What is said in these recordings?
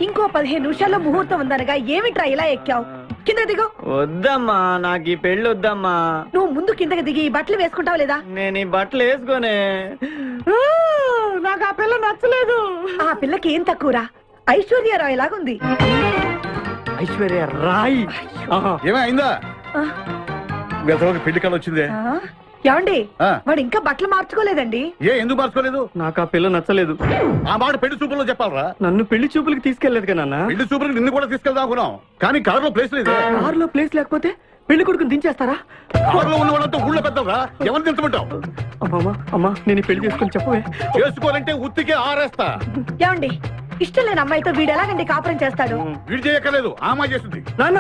ఇంకో 15 నిమిషాల్లో ముహూర్తం ఉందనగా ఏమిట్రా ఇలా ఎక్కావు? కింద దిగు. వద్దమ్మా, నాకు ఈ పెళ్లి వద్దమ్మా. నువ్వు ముందు కిందకి దిగి ఈ బట్టలు వేసుకుంటావు లేదా? నేను ఈ బట్టలు వేసుకోనే. నాకు ఆ పిల్ల నచ్చలేదు. ఆ పిల్లకి ఏం తక్కువరా? ఐశ్వర్యరాయ్ లాగుంది. ఐశ్వర్య రాయ్ ఏమైందా? పెళ్లి కళ వచ్చిందే. ఏమండి, వాడు ఇంకా బట్టలు మార్చుకోలేదండి. ఎందుకు మార్చుకోలేదు? నాకు ఆ పిల్ల నచ్చలేదు. ఆ మాట పెళ్లి చూపుల్లో చెప్పాలరా. నన్ను పెళ్లి చూపులకి తీసుకెళ్లేదు కదా. పెళ్లి చూపులకి నిన్ను కూడా తీసుకెళ్దాం అనుకున్నాం, కానీ కారులో ప్లేస్ లేదు. కారులో ప్లేస్ లేకపోతే పెళ్లి కొడుకుని దించేస్తారా? కారులో ఉన్న వాళ్ళంతా ఊళ్ళో పెద్దవరా, ఎవరు దించమంటావు? అమ్మా అమ్మా, నేను పెళ్లి చేసుకుని చెప్పవే. చేసుకోవాలంటే ఉత్తికే ఆరేస్తా. ఏమండి, ఇష్టం లేని అమ్మాయితో వీడు ఎలాగండి కాపురం చేస్తాడు? వీడు చేయక్కర్లేదు, ఆ అమ్మాయి చేస్తుంది. నాన్న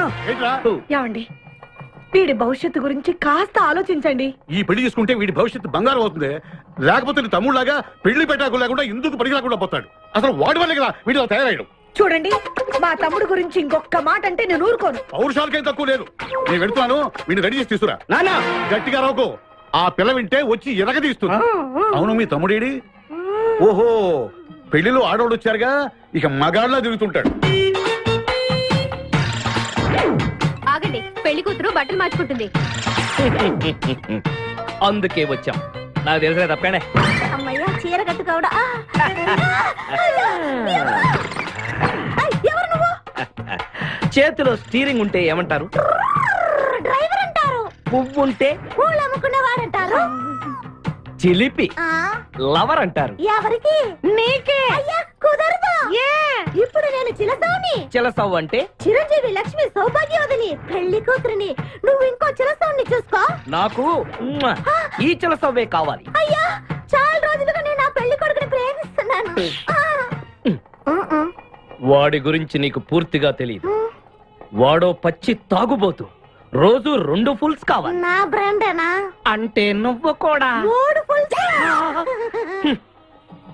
ఏమండి, వీడి భవిష్యత్తు గురించి కాస్త ఆలోచించండి. ఈ పెళ్లి చేసుకుంటే వీడి భవిష్యత్తు బంగారం అవుతుంది. లేకపోతే నీ తమ్ముళ్లాగా పెళ్లి పెట్టాకు లేకుండా ఎందుకు పడికి రాకుండా పోతాడు. అసలు వాడి వల్లే కదా వీడిలో తయారయ్యాడు. చూడండి, మా తమ్ముడు గురించి ఇంకొక మాట అంటే నేను ఊరుకోను. పౌరుషాలకేం తక్కువ లేదు. నేను వెళ్తున్నాను, వీడిని రెడీ చేసి తీసుకురా. నాన్న గట్టిగా రావుకో, ఆ పిల్ల వింటే వచ్చి ఎరగదీస్తుంది. అవును, మీ తమ్ముడేడి? ఓహో, పెళ్లిలో ఆడవాళ్ళు వచ్చారుగా, ఇక మగాళ్ళ తిరుగుతుంటాడు. ఆగండి, పెళ్లి కూతురు బట్టలు మార్చుకుంటుంది. అందుకే వచ్చాం. నాకు తెలిసిన తప్పనే. అమ్మయ్య, చీర కట్టుకోవడా? ఎవరు నువ్వు? చేతిలో స్టీరింగ్ ఉంటే ఏమంటారు? డ్రైవర్ అంటారు. పువ్వు ఉంటే పూలు అమ్ముకున్నవాడంటారు. చిలిపి లవర్ అంటారు. ఎవరికి? నీకే. అయ్యా, కుదరదు. ఇప్పుడు నేను చిలసౌని. చిలసవ్ అంటే చిరంజీవి లక్ష్మి సౌభాగ్యవతిని, పెళ్లి కూతురిని. నువ్వు ఇంకో చిలసౌని చూసుకో. నాకు ఈ చిలసవ్వే కావాలి. అయ్యా, చాలా రోజులుగా నేను ఆ పెళ్లి కొడుకుని ప్రేమిస్తున్నాను. వాడి గురించి నీకు పూర్తిగా తెలియదు. వాడో పచ్చి తాగుబోతు. రోజు 2 ఫుల్స్ కావాలి. నా బ్రాండేనా? అంటే నువ్వు కూడా 3 ఫుల్స్.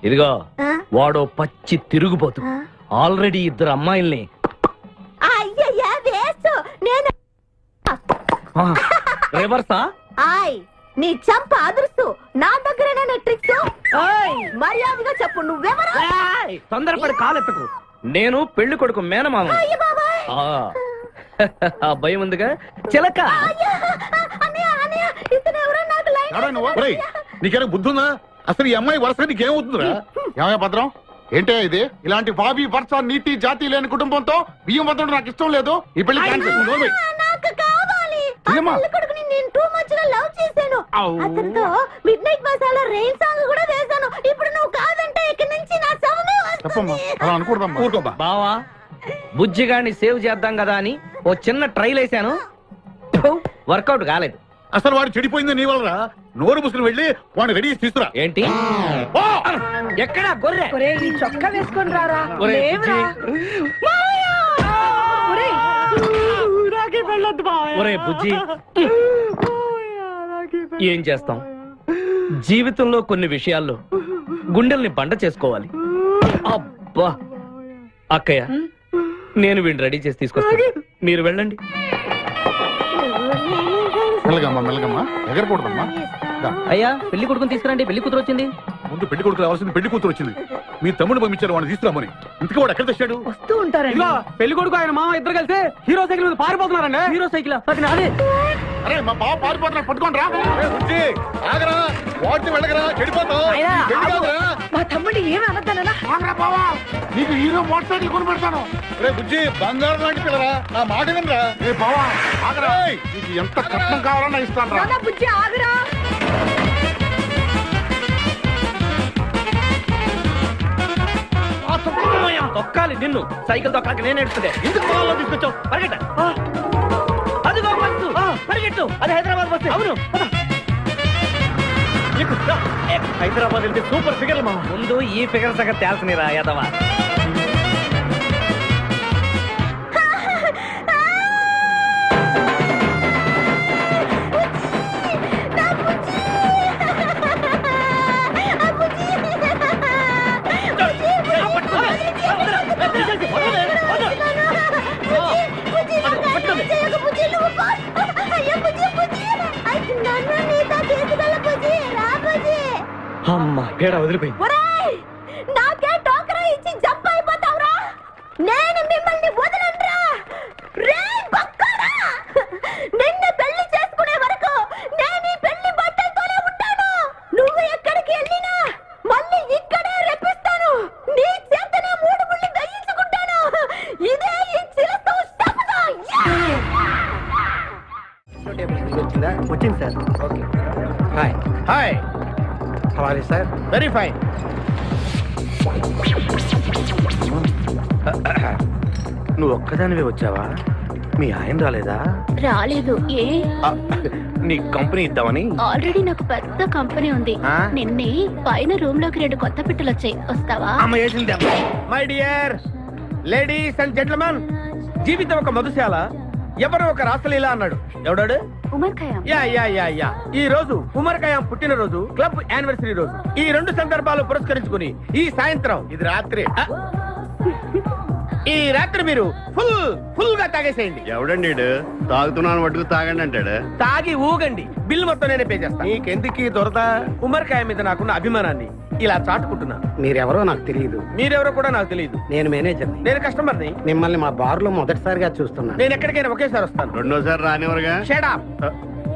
ఇదిగో, వాడో పచ్చి తిరుగుబోతు. ఆల్రెడీ 2 అమ్మాయిల్ని. అయ్యయ్యా, వేస్ట్. నేను రివర్సా? ఆయ్, నీ చంప అదుర్సు. నా దగ్గరేనా ట్రిక్స్? మర్యాదగా చెప్పు, నువ్వెవరు? తొందరపడి కాలెత్తకు. నేను పెళ్లి కొడుకు మేనమామ. అయ్య బాబాయ్, ఆ భయం ఉందిగా చిలక. అన్నయ్య అన్నయ్య, ఇతను ఎవరో నాకు లైన్. నీకేనా బుద్ధుందా? అసలు ఈ అమ్మాయి వరుస నీకేమవుతుందిరా? ఏమయ్య భద్రం, ఏంటే ఇది? ఇలాంటి బాబీ వరుస నీతి జాతి లేని కుటుంబంతో బియ్యం వద్దడం నాకు ఇష్టం లేదు. ఈ పెళ్లి క్యాన్సిల్. నాకు కావాలి. ఆ పెళ్లి కొడుకుని నేను టూ మచ్ గా లవ్ చేశాను. అతనితో mid night masala rain song కూడా వేశాను. ఇప్పుడు నువ్వు కాదంటే ఇక్కడి నుంచి నా శవమే వస్తుంది. అలా అనుకూడదమ్మా. బావా, బుజ్జిగాన్ని సేవ్ చేద్దాం కదా అని ఓ చిన్న ట్రైల్ వేసాను. వర్కౌట్ కాలేదు. అసలు వాడు చెడిపోయింది నీ వల్ల. నోరు ముసుకుని వెళ్ళి వాడిని రెడీ చేసి తీసుకురా. ఏంటి? ఎక్కడా గొర్రె? ఈ చొక్కా వేసుకొని రారా. ఒరే బుజ్జి, ఏం చేస్తాం? జీవితంలో కొన్ని విషయాల్లో గుండెల్ని బండ చేసుకోవాలి. అబ్బా, అక్కయ్య, నేను వీడిని రెడీ చేసి తీసుకొస్తాను. మీరు వెళ్ళండి. మెల్లగమ్మా, ఎగరకూడదమ్మా. అయ్యా, పెళ్లి కొడుకుని తీసుకురండి. పెళ్లి కూతురు వచ్చింది. ముందు పెళ్లి కొడుకు రావాల్సింది, పెళ్లి కూతురు వచ్చింది. మీ తమ్ముడు పంపించారు వాడిని తీసుకురామని. ఇంతకీ వాడు ఎక్కడ తెచ్చాడు? వస్తూ ఉంటారండి. పెళ్లి కొడుకు ఆయన మామ ఇద్దరు కలిసి హీరో సైకిల్ మీద పారిపోతున్నారండి. హీరో సైకిల్ అదే. అరే, మా బావ పారిపోతున్నాడు, పట్టుకోండి రా. ఆగరా, వాడిని వెళ్ళగరా, చెడిపోతావు. మా తమ్ముడు ఏమి అనద్దనా? నీకు హీరో మోటార్ సైకిల్ కొని పెడతాను. రే బుజ్జి, బంగారం లాంటి పిల్లరా, నా మాట వినరా. రే బావా, ఆగరా. నీకు ఎంత కట్నం కావాలన్నా ఇస్తాను రా. బుజ్జి, ఆగరా. తొక్కాలి నిన్ను. సైకిల్ తొక్కడానికి నేను ఎడుతుండే. ఎందుకు పొలంలో తీసుకొచ్చావు? పరిగెట్ట. అదిగో బస్సు, పరిగెట్టు. అది హైదరాబాద్ బస్సు. అవును, హైదరాబాద్ వెళ్తే సూపర్ ఫిగర్. మా ముందు ఈ ఫిగర్ సగం తేల్చనిరా యాదవా. అమ్మా, పేడ వదిలిపోయింది. నాకే టోకరా ఇచ్చి జంప్ అయిపోతావురా. నేను మిమ్మల్ని వదలనురా. రే బక్కరా, నిన్ను పెళ్లి చేసుకునే వరకు నేను ఈ పెళ్లి బట్టలతోనే ఉంటాను. నువ్వు ఎక్కడికి వెళ్ళినా మళ్ళీ ఇక్కడే రెప్పిస్తాను. నీ చేతనే 3 ముళ్ళు దయించుకుంటాను. ఇదే ఈ చిలతో శపథం. వచ్చింది sir. Okay. Hi hi, how are you sir? Very fine. నువ్వు ఒక్కదానివే వచ్చావా? మీ ఆయన రాలేదా? రాలేదు. ఏ? నీ కంపెనీ ఇద్దామని. ఆల్రెడీ నాకు పెద్ద కంపెనీ ఉంది. ఆ? నిన్నే పైన రూమ్ లోకి 2 కొత్త పిట్టలు వచ్చాయి. వస్తావా? అమ్మ వేసింది. My dear ladies and gentlemen, జీవితం ఒక మధుశాల, ఎవరో ఒక రాసలీలా అన్నాడు. ఎవడాడు? Omar Khayyam. Yeah yeah yeah yeah ఈ రోజు ఉమర్ ఖయాం పుట్టినరోజు, క్లబ్ యానివర్సరీ రోజు. ఈ 2 సందర్భాలు పురస్కరించుకుని ఈ సాయంత్రం, ఇది రాత్రి, ఈ రాత్రి మీరు ఫుల్ గా తాగేసేయండి. ఎవడండి తాగుతున్నాను మటుకు తాగండి అంటాడు. తాగి ఊగండి, బిల్ మొత్తం నేనే పే చేస్తాను. నీకెందుకు ఈ దొరద? ఉమర్ ఖయాం మీద నాకున్న అభిమానాన్ని ఇలా చాటుకుంటున్నాను. మీరెవరో నాకు తెలియదు. మీరెవరో కూడా నాకు తెలియదు. నేను మేనేజర్ని. నేను కస్టమర్ని. మిమ్మల్ని మా బార్లో మొదటిసారిగా చూస్తున్నాను. నేను ఎక్కడికైనా ఒకేసారి వస్తాను. రెండోసారి రానివరుగా. Shut up.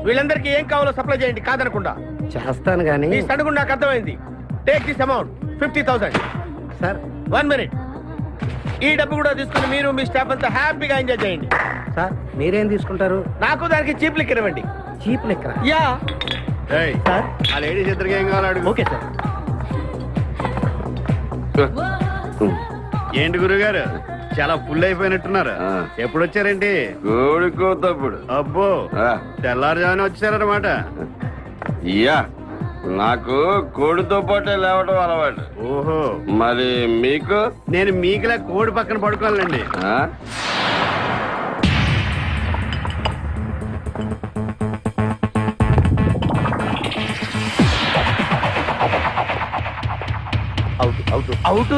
వీళ్ళందరికీ ఏం కావాలో సప్లై చేయండి, కాదనకుండా. చేస్తాను గానీ ఈ సడుగు నాకు అర్థమైంది. Take this amount 50,000. Sir 1 minute. ఈ డబ్బు కూడా తీసుకుని మీరు మీ స్టాఫ్ అంతా హ్యాపీగా ఎంజాయ్ చేయండి. సార్ మీరేం తీసుకుంటారు? నాకు దానికి చీప్ లిక్కర్ ఇవ్వండి. చీప్ లెక్కరా? యా. సార్ ఆ లేడీస్ ఇద్దరికి ఏం కావాలి అడుగు. Okay sir. ఏంటి గురుగారు చాలా ఫుల్ అయిపోయినట్టున్నారు. ఎప్పుడు వచ్చారేంటి? కోడికోతప్పుడు అబ్బో, తెల్లారుజామున వచ్చారన్నమాట. యా నాకు కోడితో పాటే లేవడం అలవాటు. ఓహో, మరి మీకు? నేను మీకులా కోడి పక్కన పడుకోవాలండి. ఆ? అవుట్.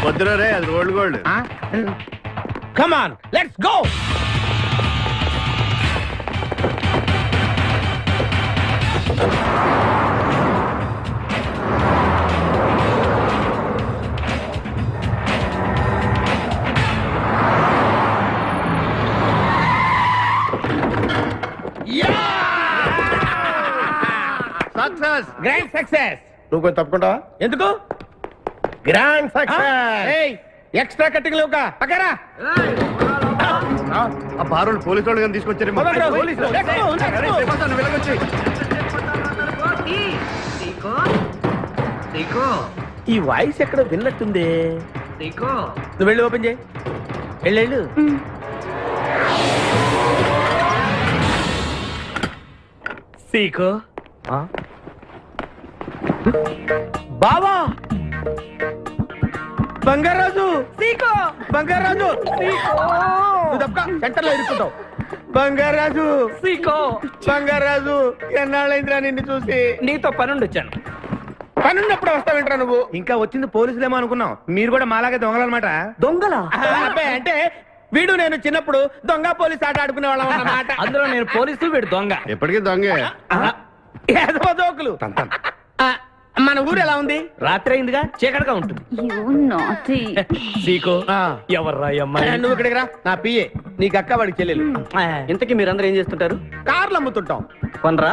వద్దురా రే, అది rolled gold. Come on, let's go. Success, grand success. నువ్వు కొంచెం తప్పుకుంటావా? ఎందుకు? Grand success. ఎక్స్ట్రా కట్టింగ్ లేవుగా పక్కరా. ఆ బారులు పోలీసు వాళ్ళు కానీ తీసుకొచ్చారు. పదండ్రా, పోలీసులు. Let's go, let's go. ఈ వాయిస్ ఎక్కడ విన్నట్టుంది. నువ్వు వెళ్ళి ఓపెన్ చేయి. వెళ్ళు. సీకో బావా, బంగారాజు. సీకో బంగారాజు. నువ్వు తప్ప సెంటర్ లో ఇరుక్కుంటావు. బంగారాజు, సీకో బంగారాజు, ఎన్నాళ్ళైందిరా నిన్ను చూసి. నీతో పనుండి వచ్చాను. పనున్నప్పుడు వస్తావేంట్రా నువ్వు? ఇంకా వచ్చింది పోలీసులేమో అనుకున్నాం. మీరు కూడా మాలాగే దొంగలన్నమాట. దొంగలా? అబ్బాయి, అంటే వీడు నేను చిన్నప్పుడు దొంగ పోలీస్ ఆట ఆడుకునే వాళ్ళం అన్నమాట. అందులో నేను పోలీసు, వీడు దొంగ. ఎప్పటికీ దొంగే. ఏదో జోకులు. ఆ, మన ఊరు ఎలా ఉంది? రాత్రి అయిందిగా, చీకటిగా ఉంటుంది. సీకో ఎవర్రా ఈ అమ్మాయి? నువ్వు ఇక్కడికి రా, నా పిఏ. నీకు అక్క, వాడికి చెల్లెలు. ఇంతకీ మీరందరూ ఏం చేస్తుంటారు? కార్లు అమ్ముతుంటాం. కొనరా?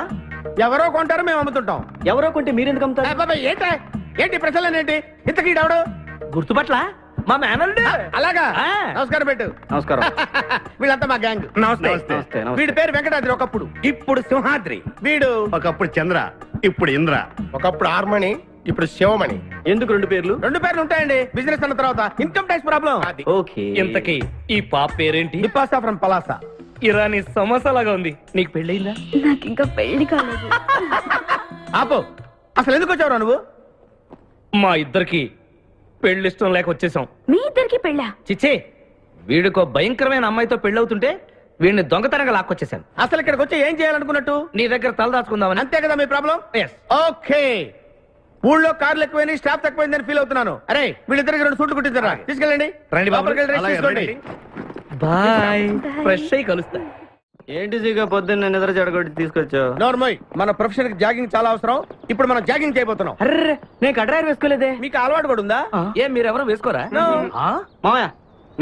ఎవరో కొంటారు, మేము అమ్ముతుంటాం. ఎవరో కొంటే మీరెందుకు అమ్ముతారు? బాబాయ్, ఏంటి ప్రశ్నలేంటి? ఇంతకీ ఎవడు? గుర్తుపట్ల మా మేనల్డ్. అలాగా? ఆ. నమస్కారం పెట్టు. నమస్కారం. వీళ్ళంతా మా గ్యాంగ్. నమస్తే. వీడి పేరు వెంకటాద్రి, ఒకప్పుడు. ఇప్పుడు సింహాద్రి. వీడు ఒకప్పుడు చంద్ర, ఇప్పుడు ఇంద్ర. ఒకప్పుడు ఆర్మణి, ఇప్పుడు శివమణి. ఎందుకు 2 పేర్లు? 2 పేర్లు ఉంటాయండి. బిజినెస్ అన్న తర్వాత ఇన్కమ్ ట్యాక్స్ ప్రాబ్లం. ఓకే. ఇంతకీ ఈ పాప పేరేంటి? బిపాసా ఫ్రమ్ పలాసా. ఇరానీ సమోసాలాగా ఉంది. నీకు పెళ్ళయిందా? నాకు ఇంకా పెళ్లి కాలేదు. ఆపు, అసలు ఎందుకు వచ్చావురా నువ్వు? మా ఇద్దరికి పెళ్లిష్టం లేక వచ్చేసాం. మీ ఇద్దరికి పెళ్ళా? చిచ్చే, వీడికో భయంకరమైన అమ్మాయితో పెళ్ళవుతుంటే వీడిని దొంగతనంగా లాక్కొచ్చేసాను. అసలు ఇక్కడికి వచ్చి ఏం చేయాలనుకున్నట్టు? నీ దగ్గర తలదాచుకుందామని. అంతే కదా మీ ప్రాబ్లం? Yes. ఓకే, ఊళ్ళో కార్లు ఎక్కువైంది, స్టాఫ్ తక్కువైందని ఫీల్ అవుతున్నాను. అరే వీళ్ళిద్దరికి 2 సూట్లు కుట్టించారా, తీసుకెళ్ళండి. రండి బాబు. లోపలికి వెళ్ళి rest అలాగే, తీసుకోండి. బాయ్. ఫ్రెష్ అయి కలుస్తా. ఏంటి సీగా పొద్దున్న నిద్ర చెడగొట్టి తీసుకొచ్చావు? నోర్మోయ్, మన ప్రొఫెషన్ కి జాగింగ్ చాలా అవసరం. ఇప్పుడు మనం జాగింగ్ చేయబోతున్నాం. అర్రే, నేను కడ్రాయర్ వేసుకోలేదే. మీకు అలవాటు కూడా ఉందా? ఏం మీరెవరు వేసుకోరా? No. ఆ? మామయ్య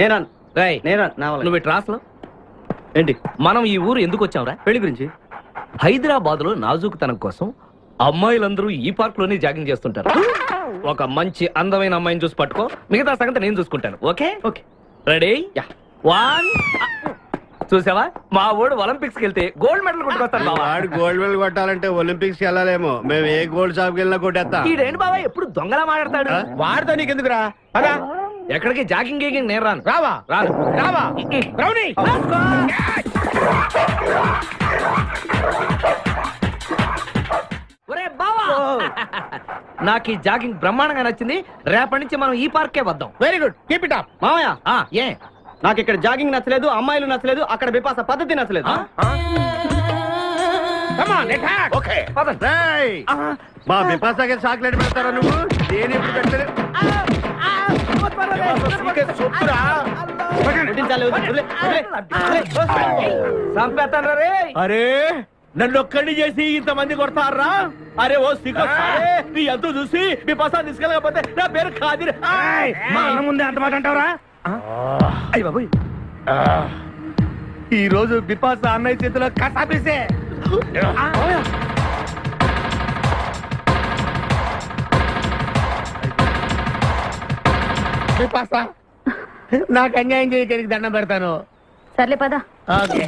నేరాను రేయ్, నేరాను నా వల్ల. నువ్వు ట్రాస్ లో ఏంటి మనం ఈ ఊరు ఎందుకు వచ్చాంరా? పెళ్లి గురించి? హైదరాబాద్ లో నాజూకుతనం కోసం అమ్మాయిలందరూ ఈ పార్క్ లోనే జాగింగ్ చేస్తుంటారు. ఒక మంచి అందమైన అమ్మాయిని చూసి పట్టుకో, మిగతా సంగతి నేను చూసుకుంటాను. Okay okay. రెడీ? 1. చూసావా, మా ఊడు ఒలింపిక్స్ కి వెళ్తే గోల్డ్ మెడల్ కొట్టుకొస్తాను బావా. వాడు గోల్డ్ మెడల్ కొట్టాలంటే ఒలింపిక్స్ వెళ్ళాలేమో. మేము ఏ గోల్డ్ షాప్ వెళ్ళినా కొట్టేస్తాం. ఈడేంటి బావా ఎప్పుడు దొంగలా మాట్లాడతాడు? వాడితో నీకెందుకురా? అదా ఎక్కడికి జాగింగ్ గీగింగ్ నేను రాను. రావా రాను. రావా రౌడీ. ఒరే బావా, నాకు ఈ జాగింగ్ బ్రహ్మాండంగా నచ్చింది. రేపటి నుంచి మనం ఈ పార్కే వద్దాం. Very good, keep it up. మామయ్య ఏ నాకు ఇక్కడ జాగింగ్ నచ్చలేదు, అమ్మాయిలు నచ్చలేదు, అక్కడ బిపాస పద్ధతి నచ్చలేదు. Come on attack. ఓకే రేయ్, మా బిపాసాకి చాక్లెట్ పెడతారా నువ్వు? నేను ఎప్పుడు పెట్టలేదు. సొత్తురా. పుట్టించాలి, వదిలే, వదిలే, వదిలే. చంపేస్తాను రే. అరే నన్ను ఒక్కడిని చేసి ఇంతమంది కొడతారా? అరే ఓ సిగ్గు, నీ ఎంతో చూసి మీ పసా తీసుకెళ్ళకపోతే నా పేరు ఖాదిర్. మా అన్న ముందే అంత మాట అంటావురా? అయ్య బాబు, ఈ రోజు బిపాస అన్నయ్య చేతిలో కసాపిసే. బిపాస నాకు అన్యాయం చేయడానికి దండం పెడతాను. సర్లే పద. ఓకే.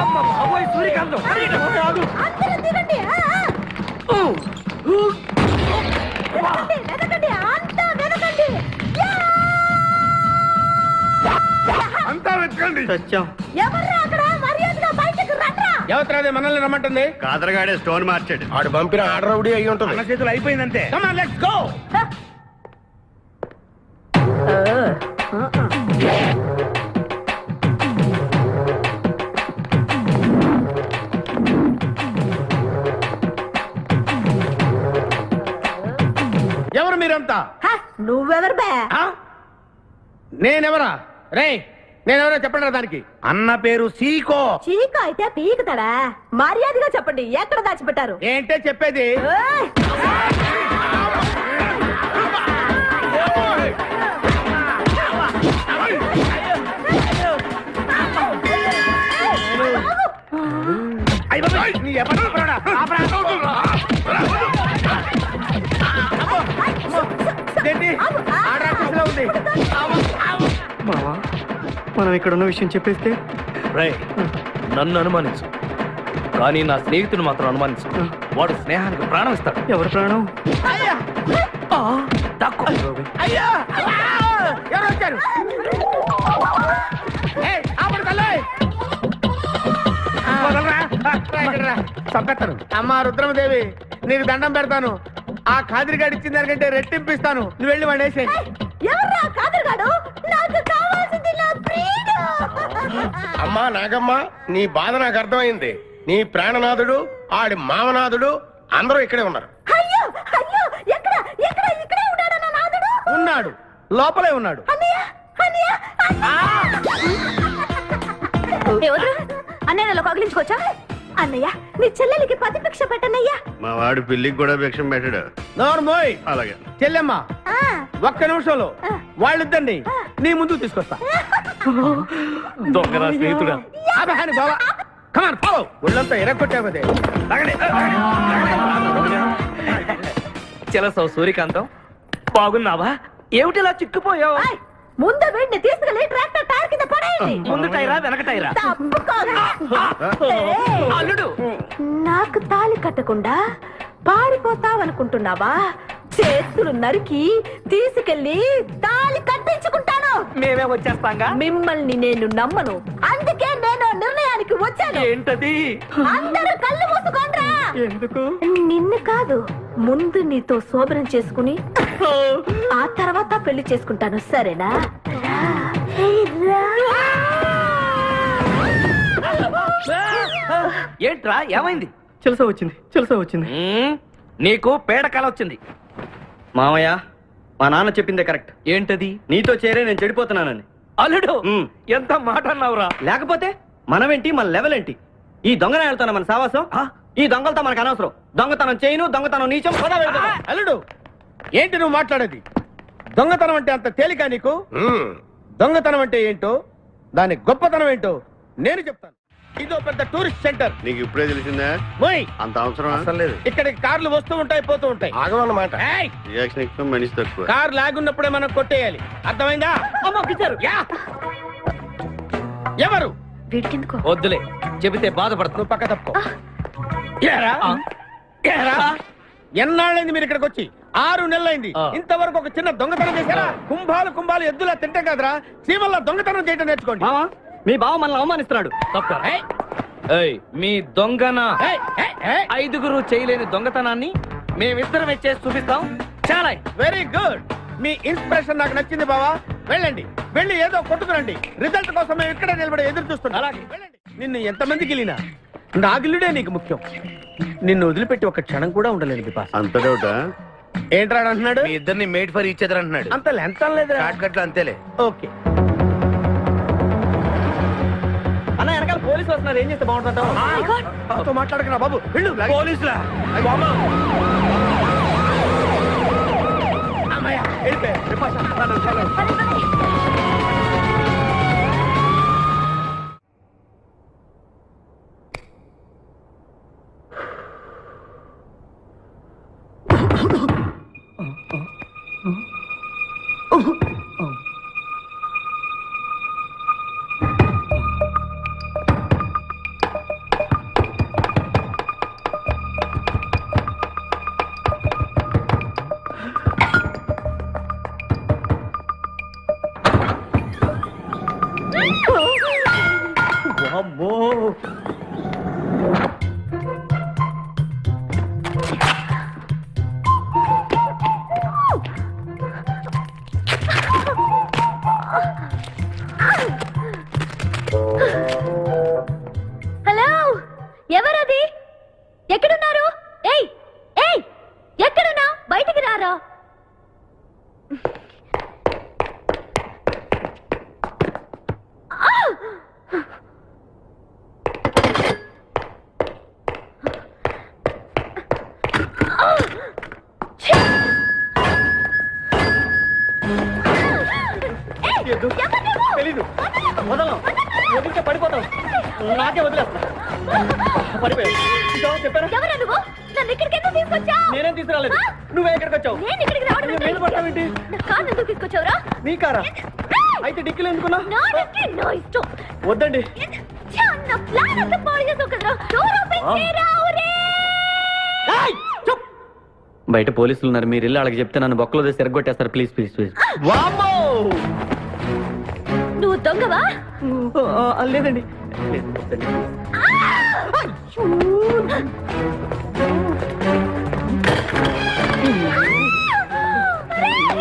అమ్మ బాబోయ్, సూర్యకాంతం. అందరూ దిగండి. వెనకండి, అంతా వెనకండి. అంతా వెతకండి. సత్యం. ఎవర్రా అక్కడ? మర్యాదగా బయటకు రండ్రా. ఎవరిది మనల్ని రమ్మంటుంది? కాదరగాడే స్టోన్ మార్చాడు. ఆడు పంపిన ఆర్డర్ రౌడీ అయి ఉంటుంది. మన చేతులు అయిపోయిందంతే. Come on, let's go. ఎవరు మీరంతా? హ, నువ్వెవరు బే? ఆ? నేనెవరా? రే నేనెవరో చెప్పండి దానికి. అన్న పేరు సీకో. చీక అయితే పీకుతాడా? మర్యాదగా చెప్పండి, ఎక్కడ దాచిపెట్టారు? ఏంటే చెప్పేది? ఏయ్! నీ ఎవరు చెప్పరా? ఏంటి? ఆ రాక్షసులా ఉంది. మావా మనం ఇక్కడ ఉన్న విషయం చెప్పేస్తే? రేయ్, నన్ను అనుమానించు, కానీ నా స్నేహితుడు మాత్రం అనుమానించు. వాడు స్నేహానికి ప్రాణం ఇస్తాడు. ఎవరి ప్రాణం? అయ్యా తక్కువ. అయ్యా ఎవరు వచ్చారు? ఏయ్, ఆపడు తల్లి. వదలరా. ఇక్కడ రా. చంపేస్తాను. అమ్మా రుద్రమదేవి, నీకు దండం పెడతాను. ఆ ఖాదిరిగాడు ఇచ్చిన దానికంటే రెట్టింపిస్తాను. నువ్వు వెళ్ళి వాడు వేసేయ్. ఎవర్రా కాదరుగాడు? నాకు కావాల్సింది నా ప్రియుడు. అమ్మా నాగమ్మ, నీ బాధ నాకు అర్థమైంది. నీ ప్రాణనాథుడు, ఆడి మామనాథుడు అందరూ ఇక్కడే ఉన్నారు. అయ్యో అయ్యో, ఎక్కడ ఎక్కడ? ఇక్కడే ఉన్నాడు నా నాదుడు. ఉన్నాడు, లోపలే ఉన్నాడు. అన్నయ్య అన్నయ్య అన్నయ్య నన్ను కగిలించుకోవచ్చా? అన్నయ్య నీ చెల్లెలికి పతి భిక్ష పెట్టనయ్యా. మా వాడు పిల్లికి కూడా భిక్షం పెట్టాడు. నోర్మోయ్. అలాగే. చెల్లెమ్మ ఆ, ఒక్క నిమిషంలో వాళ్ళిద్దరిని నీ ముందుకు తీసుకొస్తా. దొంగరా స్నేహితుడా. అబ్బా బాబా, కమాన్ ఫాలో. ఒళ్ళంతా ఎరగొట్టావదే. చెలసావు సూర్యకాంతం, బాగున్నావా? ఏమిటిలా చిక్కుపోయావు? ఆయ్, ముందు వీడిని తీసుకెళ్లి ట్రాక్టర్ టైర్ కింద పడేయండి. ముందు టైరా వెనక టైరా? తప్పుకోగా. ఏయ్, అల్లుడు, నాకు తాళి కట్టకుండా పారిపోతావనుకుంటున్నావా? చేతులు నరికి తీసుకెళ్లి తాళి కట్టించుకుంటాను. మేమే వచ్చేస్తాంగా. మిమ్మల్ని నేను నమ్మను, అందుకే నేను నిర్ణయానికి చెప్పడానికి వచ్చాను. ఏంటది? అందరూ కళ్ళు మూసుకోండ్రా. ఎందుకు? నిన్ను కాదు, ముందు నీతో శోభనం చేసుకుని ఆ తర్వాత పెళ్లి చేసుకుంటాను, సరేనా? ఏంట్రా ఏమైంది? చిలస వచ్చింది నీకు పేడకాల వచ్చింది. మామయ్య, మా నాన్న చెప్పిందే కరెక్ట్. ఏంటది? నీతో చేరే నేను చెడిపోతున్నానని. అల్లుడు మ్. ఎంత మాట అన్నావురా? లేకపోతే మనమేంటి, మన లెవెల్ ఏంటి? ఈ దొంగన వెళ్తాను మన సావాసం. ఈ దొంగలతో మనకు అనవసరం. దొంగతనం చేయను, దొంగతనం నీచం. పద వెళ్దాం. అల్లుడు, ఏంటి నువ్వు మాట్లాడేది? దొంగతనం అంటే అంత తేలిక నీకు? దొంగతనం అంటే ఏంటో, దాని గొప్పతనం ఏంటో నేను చెప్తాను. ఇదో పెద్ద టూరిస్ట్ సెంటర్. నీకు ఇప్పుడే తెలిసిందా? పోయ్, అంత అవసరం లేదు. ఇక్కడికి కార్లు వస్తూ ఉంటాయి, పోతూ ఉంటాయి. ఆగమన్నమాట. ఏయ్, రియాక్షన్ ఎక్కువ, మనిషి తక్కువ. కార్ లాగున్నప్పుడే మనం కొట్టేయాలి, అర్థమైందా? యా. ఎవరు? వీడికెందుకో వద్దులే, చెబితే బాధపడుతు. నువ్వు పక్క తప్పుకో. ఏరా? ఏరా? ఎన్నాళ్ళైంది మీరు ఇక్కడికి వచ్చి? 6 నెలలైంది. ఇంతవరకు ఒక చిన్న దొంగతనం చేశారా? కుంభాలు ఎద్దులా తింటే కదరా, సీమల్లా దొంగతనం చేయటం నేర్చుకోండి. మామ, మీ బావ మనల్ని అవమానిస్తున్నాడు. మీ దొంగన ఏయ్, ఏయ్, ఏయ్. 5గురు చేయలేని దొంగతనాన్ని మేమిద్దరమే చేసి చూపిస్తాం. చాలా వెరీ గుడ్. మీ ఇన్స్పిరేషన్ నాకు నచ్చింది బావా. వెళ్ళండి, వెళ్ళి ఏదో కొట్టుకురండి. రిజల్ట్ కోసం మేము ఇక్కడే నిలబడి ఎదురు చూస్తున్నాం. అలాగే వెళ్ళండి. నిన్ను ఎంతమంది గిలినా నా గిల్లుడే నీకు ముఖ్యం. నిన్ను వదిలిపెట్టి ఒక క్షణం కూడా ఉండలేను బిపాస్. అంత డౌటా? ఏంట్రా అంటున్నాడు? మీ ఇద్దరిని మేడ్ ఫర్ ఈచ్ అదర్ అంటున్నాడు. అంత లెంత్ లేదు. షార్ట్ అంతేలే. ఓకే. అన్న, వెనకాల పోలీసు వస్తున్నారు. ఏం చేస్తే బాగుంటుంటావు? మాట్లాడకరా బాబు, వెళ్ళు. పోలీసులా? అమ్మయ్య, వెళ్ళిపోయా. బిపాసా, హలో, ఎవరది? ఎక్కడున్నారు? ఏయ్ ఏయ్, ఎక్కడున్నా? బయటికి రారా. తెలీదు. వదలం. వదిలితే పడిపోతావు. నాకే వదిలేస్తా. పడిపోయావు. చెప్పారా? ఎవరా నువ్వు? నన్ను ఇక్కడికి ఎందుకు తీసుకొచ్చావు? నేనేం తీసుకురాలేదు. నువ్వే ఎక్కడికి వచ్చావు? నేను ఇక్కడికి రావడం నువ్వు మీద పడ్డావేంటి? నా కారు ఎందుకు తీసుకొచ్చావురా? నీ కారా? అయితే డిక్కీలో ఎందుకున్నా? నా డిక్కీ నా ఇష్టం. వద్దండి. నా ప్లాన్ అంతా పాడు చేసావు కదరా. డోర్ ఓపెన్ చేయరా. బయట పోలీసులు ఉన్నారు. మీరు ఇల్లు వాళ్ళకి చెప్తే నన్ను బొక్కలో తీసి ఎరగొట్టేస్తారు. Please please please. నువ్వు దొంగవా? లేదండి.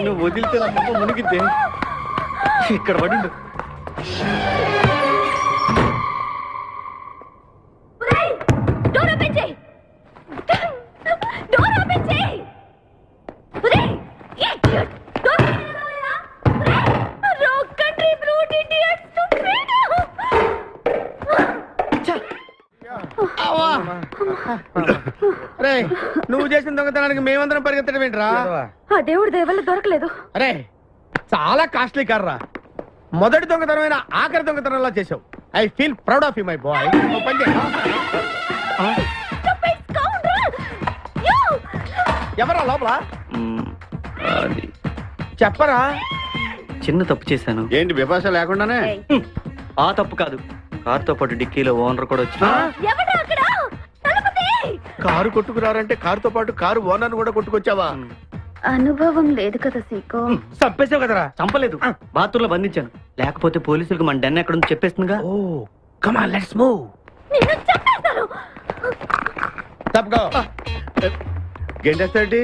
నువ్వు వదిలితే నా మొక్క మునిగిద్దే. ఇక్కడ పడిండు. డోర్ ఓపెన్ చేయి. డోర్ ఓపెన్ చేయి. Door rock country brute idiots. రే, నువ్వు చేసిన దొంగతనానికి మేమందరం పరిగెత్తడం ఏంట్రా? ఆ దేవుడి దేవల్ల దొరకలేదు. అరే, చాలా కాస్ట్లీ కార్రా. మొదటి దొంగతనమైన ఆఖరి దొంగతనంలా చేసావు. I feel proud of you my boy. ఎవరా లోపల? చెప్పరా. చిన్న తప్పు చేశాను. ఏంటి విపాస లేకుండానే? ఆ తప్పు కాదు, కారుతో పాటు డిక్కీలో ఓనర్ కూడా వచ్చి ఎవడా అక్కడ? తలుపుతీ. కారు కొట్టుకురారంటే కారుతో పాటు కారు ఓనర్ కూడా కొట్టుకొచ్చావా? అనుభవం లేదు కదా సీకో. చంపేసావు కదరా. చంపలేదు, బాత్రూంలో బంధించాను. లేకపోతే పోలీసులకు మన డెన్ ఎక్కడ చెప్పేస్తుందిగా. ఓ, కమ్ ఆన్, లెట్స్ మూవ్. నిన్ను చంపేస్తాను. తప్పుకో. గెంటేస్తాంటి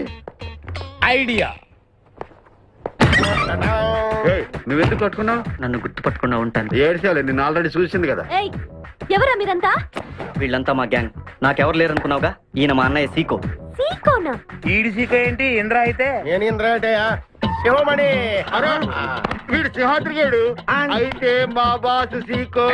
ఐడియా. నువ్వెందుకు పట్టుకున్నావు? నన్ను గుర్తుపట్టకుండా ఉంటాను. ఏడ్చాలి, నిన్ను ఆల్రెడీ చూసింది కదా. ఏయ్, ఎవరా మీరంతా? వీళ్ళంతా మా గ్యాంగ్. నాకెవరు లేరనుకున్నావుగా? ఈయన మా అన్నయ్య సీకో. సీకోనా? ఈడి సీక ఏంటి? ఇంద్ర అయితే నేను ఇంద్ర అంటే శివమణి. వీడు సింహాద్రిగాడు అయితే మా బాసు సీకో.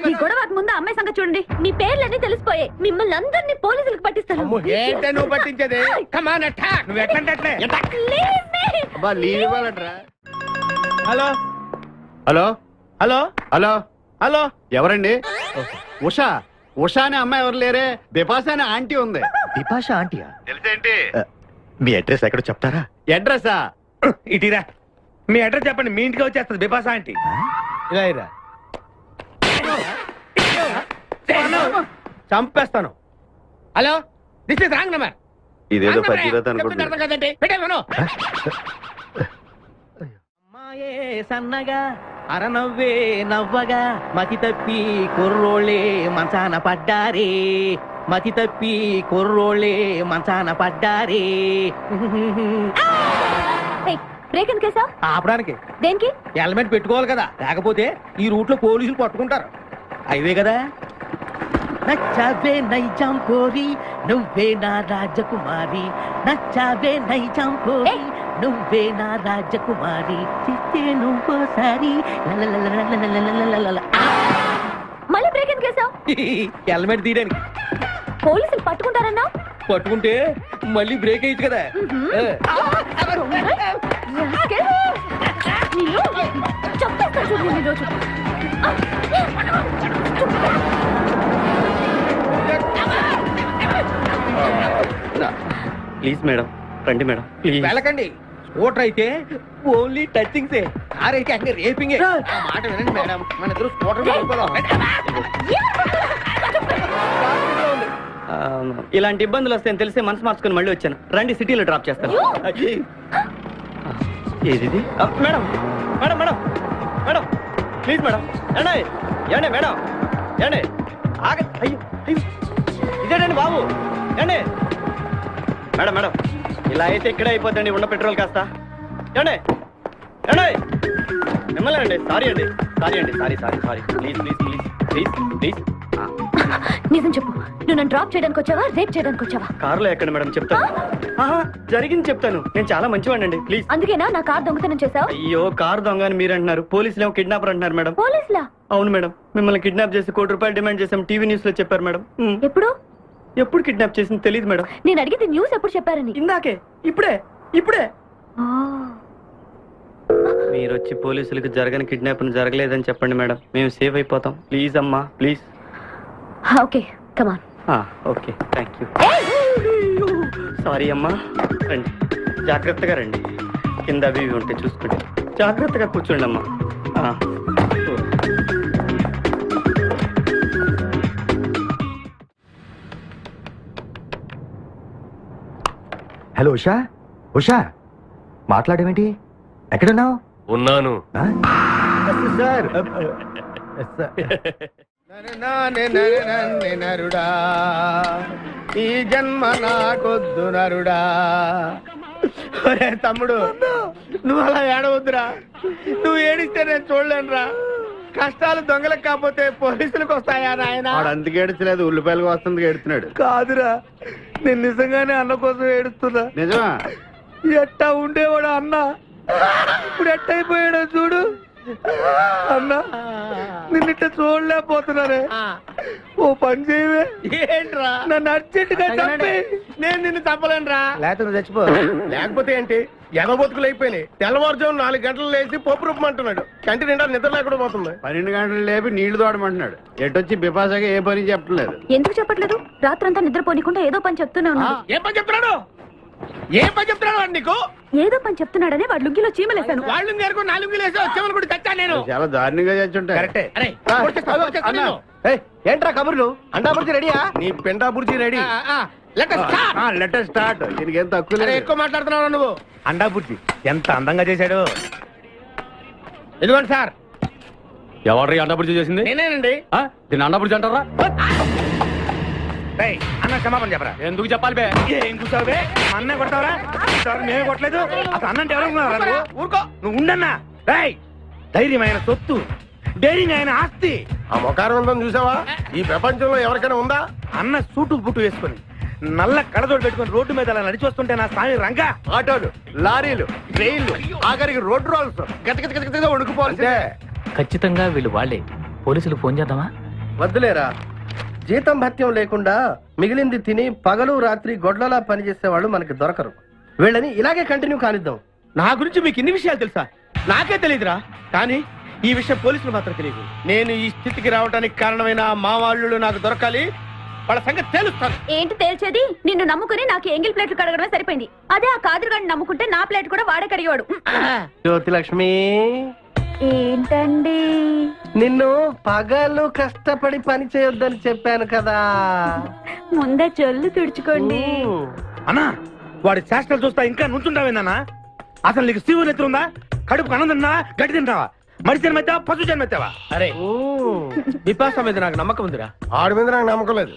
ఈ గొడవకు ముందు అమ్మాయి సంగతి చూడండి. మీ పేర్లన్నీ తెలిసిపోయాయి. మిమ్మల్ని అందరినీ పోలీసులకు పట్టిస్తాను. ఏంటే నువ్వు పట్టించేది? కమాన్ అటాక్. నువ్వు ఎట్లంటే Leave me. అబ్బా లీవ్ ఇవ్వాలంటరా. Hello hello hello hello hello. ఎవరండి? ఉషా. ఉషా అనే అమ్మాయి ఎవరు లేరే. బిపాసా అనే ఆంటీ ఉంది. బిపాషా ఆంటీయా? తెలుసేంటి? మీ అడ్రస్ ఎక్కడో చెప్తారా? అడ్రసా? ఇటీరా, మీ అడ్రస్ చెప్పండి, మీ ఇంటికి వచ్చేస్తుంది బిపాసా ఆంటీ. ఇలా ఇరా. చంపేస్తాను. Hello, this is wrong number. ఇదేదో పచ్చిరత అనుకుంటున్నా. కదండి, పెట్టేమను. అమ్మాయే సన్నగా అరనవ్వే నవ్వగా మతి తప్పి కుర్రోళ్ళే మంచాన పడ్డారే. మతి తప్పి కుర్రోళ్ళే మంచాన పడ్డారే. ఏయ్, బ్రేక్ ఎందుకు వేసావ్? ఆపడానికి దేనికి? హెల్మెట్ పెట్టుకోవాలి కదా, లేకపోతే ఈ రూట్ లో పోలీసులు పట్టుకుంటారు. హైవే కదా. నచ్చావే నైజాం కోరి నువ్వే నా రాజకుమారి. నచ్చావే నైజాం కోరి నువ్వే నా రాజకుమారి. చిస్తే నువ్వోసారి మళ్ళీ బ్రేక్ ఎందుకు వేసావ్? హెల్మెట్ తీయడానికి. పోలీసులు పట్టుకుంటారన్నా? పట్టుకుంటే మళ్ళీ బ్రేక్ అయ్యింది కదా. చంపేస్తా చూడు ఈ రోజు. ప్లీజ్ మేడం, రండి మేడం, ప్లీజ్. వెళ్ళకండి. స్కూటర్ అయితే ఓన్లీ టచింగ్సే, కార్ అయితే అన్ని రేపింగే. ఆ మాట వినండి మేడం, మన ఇద్దరు స్కూటర్ మీద వెళ్ళిపోదాం. ఇలాంటి ఇబ్బందులు వస్తాయని తెలిసే మనసు మార్చుకుని మళ్ళీ వచ్చాను. రండి, సిటీలో డ్రాప్ చేస్తాను. ఏది madam? Madam madam madam please madam. ఏండి ఏండి మేడం, ఏండి ఆగ. అయ్యో అయ్యో, ఇదేనండి బాబు. ఏండి మేడం మేడం, ఇలా అయితే ఇక్కడే అయిపోద్దండి ఉన్న పెట్రోల్ కాస్త. ఏండి ఏండి మిమ్మల్ని అండి. సారీ అండి, సారీ అండి, sorry sorry sorry. Please please please please please. నిజం చెప్పు, నువ్వు నన్ను డ్రాప్ చేయడానికి వచ్చావా, రేప్ చేయడానికి వచ్చావా? కారులో ఎక్కడ మేడం? చెప్తాను. జరిగింది చెప్తాను. నేను చాలా మంచివాడినండి, ప్లీజ్. అందుకేనా నా కార్ దొంగతనం చేసావు? అయ్యో, కారు దొంగ అని మీరు అంటున్నారు, పోలీసులు ఏమో కిడ్నాపర్ అంటున్నారు మేడం. పోలీసులా? అవును మేడం, మిమ్మల్ని కిడ్నాప్ చేసి ₹1 కోటి డిమాండ్ చేసాం, టీవీ న్యూస్ లో చెప్పారు మేడం. ఎప్పుడు? ఎప్పుడు కిడ్నాప్ చేసింది తెలియదు మేడం. నేను అడిగితే న్యూస్ ఎప్పుడు చెప్పారని. ఇందాకే, ఇప్పుడే ఇప్పుడే. మీరు వచ్చి పోలీసులకు జరగని కిడ్నాప్ జరగలేదని చెప్పండి మేడం, మేము సేఫ్ అయిపోతాం. ప్లీజ్ అమ్మా, please. Okay, come on. Okay, thank you. Sorry అమ్మా. రండి, జాగ్రత్తగా రండి. కింద అవి ఇవి ఉంటే చూసుకోండి. జాగ్రత్తగా కూర్చోండి అమ్మా. హలో ఉషా. ఉషా, మాట్లాడేమేంటి? ఎక్కడున్నావు? ఉన్నాను. సార్ నరుడా, ఈ జన్మ నాకొద్దు నరుడా. ఒరే తమ్ముడు, నువ్వు అలా ఏడవద్దురా. నువ్వు ఏడిస్తే నేను చూడలేనురా. కష్టాలు దొంగలకు కాకపోతే పోలీసులకు వస్తాయా నాయన? వాడు అందుకే ఏడ్చలేదు, ఉల్లిపాయలకు వస్తుంది ఏడుతున్నాడు. కాదురా, నేను నిజంగానే అన్న కోసం ఏడుస్తున్నా. నిజమా? ఎట్టా ఉండేవాడు అన్న, ఇప్పుడు ఎట్టయిపోయాడో చూడు. అన్న, నిన్నిట్ట చూడలేకపోతున్నారే. ఓ పని చేయవే. ఏంట్రా? నన్ను అర్జెంటుగా చంపి. నేను నిన్ను చంపలేనురా. లేకపోతే నువ్వు చచ్చిపో. లేకపోతే ఏంటి, ఎగబొతుకులు అయిపోయినాయి. తెల్లవారుజాము 4 గంటలు లేచి పప్పు రూపమంటున్నాడు. కంటి నిండా నిద్ర లేకుండా పోతుంది. 12 గంటలు లేపి నీళ్లు తోడమంటున్నాడు. ఎటొచ్చి బిపాసగా ఏ పని చెప్పట్లేదు. ఎందుకు చెప్పట్లేదు? రాత్రంతా నిద్రపోనికుండా ఏదో పని చెప్తూనే ఉన్నాడు. ఏం పని చెప్తున్నాడు? ఏం పని చెప్తున్నాడు వాడు నీకు? ఏదో పని చెప్తున్నాడని వాడు లుంగిలో చీమలేశాను. వాళ్ళు నేర్కు 4 గిలేసి వచ్చేవాళ్ళు కూడా చచ్చాను నేను. చాలా దారుణంగా చచ్చుంటాయి. కరెక్టే. ఏంట్రా కబుర్లు? అండాబుర్జీ రెడీయా? నీ పెండా బుర్జీ రెడీ. Letter start. దీనికి ఏం తక్కువ లేదు. ఎక్కువ మాట్లాడుతున్నావు నువ్వు. అండా బుర్జీ ఎంత అందంగా చేశాడు. ఇదిగోండి సార్, ఎవరు అండపుడి చేసింది? నేనేనండి. దీన్ని అండపుడి అంటారా? రేయ్, అన్న క్షమాపణ చెప్పరా. ఎందుకు చెప్పాలి బే? ఏం కూర్చోవే, అన్నే కొడతావరా? మేమే కొట్టలేదు. అసలు అన్నంటే ఎవరనుకున్నారా నువ్వు? ఊరుకో, నువ్వు ఉండన్నా. రేయ్, ధైర్యమైన సొత్తు, డైరింగ్ అయిన ఆస్తి. ఆ మొకారం ఉందని చూసావా? ఈ ప్రపంచంలో ఎవరికైనా ఉందా? అన్న సూటు బుట్టు వేసుకొని నల్ల కడదోడు పెట్టుకొని రోడ్డు మీద అలా నడిచి వస్తుంటే నా స్వామి రంగా. ఆటోలు, లారీలు, ట్రైన్లు, ఆఖరికి రోడ్డు రోల్స్ గతగతగతగత వణుకుపోవాల్సిందే. ఖచ్చితంగా వీళ్ళు వాళ్ళే. పోలీసులు ఫోన్ చేద్దామా? వద్దులేరా, జీతం భత్యం లేకుండా మిగిలింది తిని పగలు రాత్రి గొడ్లలా పనిచేసేవాళ్ళు మనకి దొరకరు. వీళ్ళని ఇలాగే కంటిన్యూ కానిద్దాం. నా గురించి మీకు ఇన్ని విషయాలు తెలుసా? నాకే తెలియదురా. కానీ ఈ విషయం పోలీసులు మాత్రం తెలియదు. నేను ఈ స్థితికి రావడానికి కారణమైన మా వాళ్ళు నాకు దొరకాలి. వాళ్ళ సంగతి తెలుస్తాను. ఏంటి తేల్చేది? నిన్ను నమ్ముకుని నాకు ఎంగిల్ ప్లేట్లు కడగడమే సరిపోయింది. అదే ఆ కాదురుగాడిని నమ్ముకుంటే నా ప్లేట్ కూడా వాడే కడిగేవాడు. జ్యోతి లక్ష్మి, ఏంటండి? నిన్ను పగలు కష్టపడి పని చేయొద్దని చెప్పాను కదా. ముందే చెల్లు తుడుచుకోండి. అన్నా, వాడి చేష్టలు చూస్తా ఇంకా నుంచుంటావేందన్నా? అసలు నీకు శివుని ఎత్తుందా? కడుపు అన్నం తిన్నావా, గడ్డి తింటావా? మడి జన్మెత్తావా, పశు జన్మెత్తావా? అరే, విపాస మీద నాకు నమ్మకం ఉందిరా. ఆడి మీద నాకు నమ్మకం లేదు.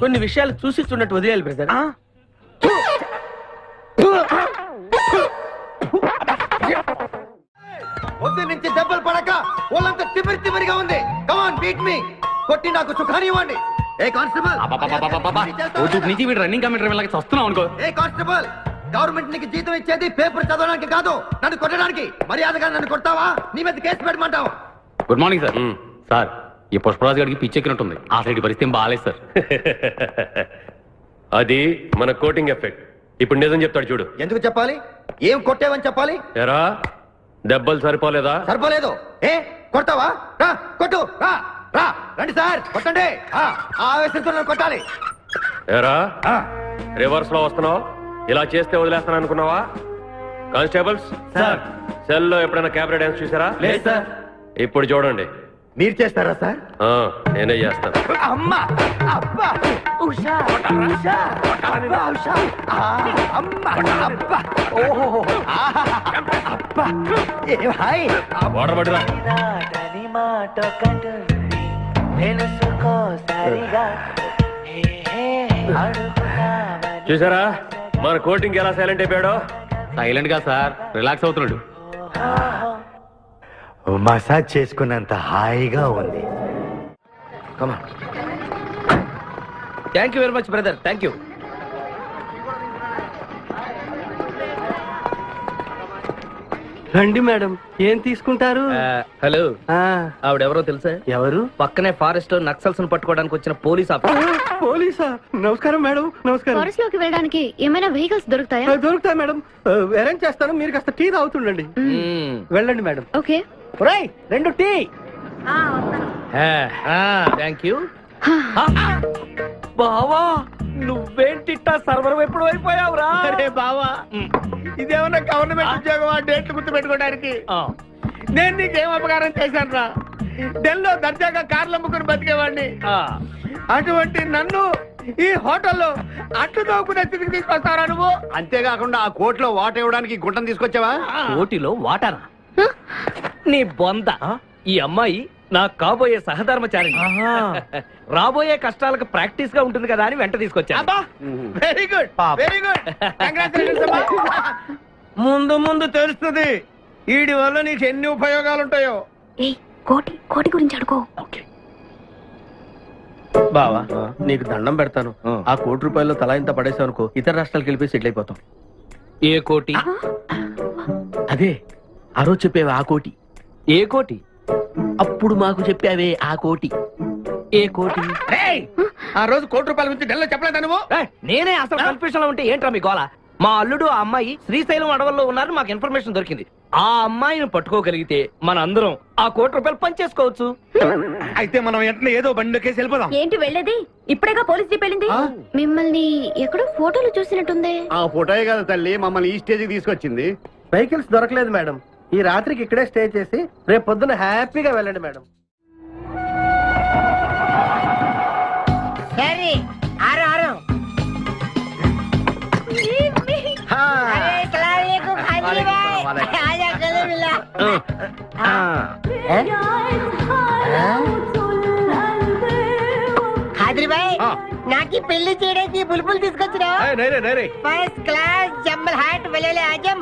కొన్ని విషయాలు చూసి చూడట్టు వదిలేయాలి బ్రదర్. పొద్దు నుంచి దెబ్బలు పడక వాళ్ళంతా తిమిరి తిమిరిగా ఉంది. కమాన్ బీట్ మీ, కొట్టి నాకు సుఖాన్ని ఇవ్వండి. ఏ కానిస్టేబుల్, నుంచి వీడు రన్నింగ్ కమిటీ వెళ్ళకి వస్తున్నావు అనుకో. ఏ కానిస్టేబుల్, గవర్నమెంట్ నీకు జీతం ఇచ్చేది పేపర్ చదవడానికి కాదు, నన్ను కొట్టడానికి. మర్యాదగా నన్ను కొడతావా, నీ మీద కేసు పెట్టమంటావు. Good morning sir. సార్, ఈ పుష్పరాజు గారికి పిచ్చెక్కినట్టుంది. ఆ సైడ్ పరిస్థితి బాగాలేదు సార్. అది మన కోటింగ్ ఎఫెక్ట్. ఇప్పుడు నిజం చెప్తాడు చూడు. ఎందుకు చెప్పాలి? ఏం కొట్టేవని చెప్పాలి? ఎరా, దెబ్బలు సరిపోలేదా? సరిపోలేదు. ఏ కొడతావా? రా కొట్టు, రా రా, రండి సార్ కొట్టండి. ఆవేశంతో నన్ను కొట్టాలి. ఎరా, రివర్స్ లో వస్తున్నావు. ఇలా చేస్తే వదిలేస్తాను అనుకున్నావా? కానిస్టేబుల్స్ సార్, సెల్ లో ఎప్పుడైనా క్యాబరే డాన్స్ చూసారా? లేదు సార్. ఇప్పుడు చూడండి. మీరు చేస్తారా సార్? నేనే చేస్తాను. అమ్మా, అబ్బా, ఉషా, ఉషా, అబ్బా, ఉషా, అమ్మా, అబ్బా, ఓహో, అబ్బా, ఏ భాయ్, వాడబడిరా. చూసారా మన కోటింగ్ ఎలా సైలెంట్ అయిపోయాడో? సైలెంట్ గా సార్, రిలాక్స్ అవుతున్నాడు. మసాజ్ చేసుకున్నంత హాయిగా ఉంది. Thank you very much brother, thank you. రండి మేడం, ఏం తీసుకుంటారు? హలో, ఆవిడెవరో తెలుసా? ఎవరు? పక్కనే ఫారెస్ట్ లో నక్సల్స్ పట్టుకోవడానికి వచ్చిన పోలీస్ ఆఫీసర్. పోలీసా? నమస్కారం మేడం. నమస్కారం. ఫారెస్ట్ లోకి వెళ్ళడానికి ఏమైనా వెహికల్స్ దొరుకుతాయా? దొరుకుతాయి మేడం, అరేంజ్ చేస్తాను. మీరు కాస్త టీ తాగుతుండండి. వెళ్ళండి మేడం. ఓకే. ఒరేయ్, 2 టీ. Thank you. బావా, నువ్వేంటిట్టా సర్వర్ ఎప్పుడు అయిపోయావురా? అరే బావా, ఇదేమన్నా గవర్నమెంట్ ఉద్యోగం? డేట్లు గుర్తు పెట్టుకోవడానికి. నేను నీకేం అపకారం చేశాను రా? ఢిల్లీలో దర్జాగా కార్లు అమ్ముకుని బతికేవాడిని. అటువంటి నన్ను ఈ హోటల్లో అట్లు తోకునే స్థితికి తీసుకొస్తారా నువ్వు? అంతేకాకుండా ఆ కోర్టులో వాట ఇవ్వడానికి గుంటను తీసుకొచ్చావా? ఓటిలో వాటారా? నీ బొంద. ఈ అమ్మాయి నా కాబోయే సహధర్మచారి. రాబోయే కష్టాలకు ప్రాక్టీస్ గా ఉంటుంది కదా అని వెంట తీసుకొచ్చా. Very good, very good. ముందు ముందు తెలుస్తుంది వీడి వల్ల నీకు ఎన్ని ఉపయోగాలు ఉంటాయో. కోటి గురించి అడుకో. బావా, నీకు దండం పెడతాను. ఆ ₹1 తలా ఇంత పడేసావు అనుకో, ఇతర రాష్ట్రాలకు వెళ్ళిపోయి సెటిల్ అయిపోతాం. ఏ కోటి? అదే ఆ రోజు చెప్పేవే ఆ కోటి. ఏ కోటి? అప్పుడు మాకు చెప్పావే ఆ కోటి. ఏ కోటి? ఆ రోజు ₹1 గురించి ఢిల్లీలో చెప్పలేదా నువ్వు? నేనే అసలు కన్ఫ్యూషన్ లో ఉంటే ఏంట్రా మీ గోల? మా అల్లుడు ఆ అమ్మాయి శ్రీశైలం అడవుల్లో ఉన్నారని మాకు ఇన్ఫర్మేషన్ దొరికింది. ఆ అమ్మాయిని పట్టుకోగలిగితే మన అందరం ఆ ₹1 పంచేసుకోవచ్చు. అయితే మనం వెంటనే ఏదో బండి కేసి వెళ్ళిపోదాం. ఏంటి వెళ్ళేది? ఇప్పుడేగా పోలీస్ జీప్ వెళ్ళింది. మిమ్మల్ని ఎక్కడో ఫోటోలు చూసినట్టుంది. ఆ ఫోటోయే కదా తల్లి మమ్మల్ని ఈ స్టేజ్కి తీసుకొచ్చింది. వెహికల్స్ దొరకలేదు మేడం. ఈ రాత్రికి ఇక్కడే స్టే చేసి రేపు పొద్దున హ్యాపీగా వెళ్ళండి మేడం. సరే, ఆరు अरे सलाम अलैकुम हाजी भाई आजा चलो मिला ఖాద్రిబాయ్ నాకి పెళ్లి చేయడానికి బుల్బుల్ తీసుకొచ్చినా ఫస్ట్ క్లాస్ జమ్మల్ హాట్ వలేలే ఆజం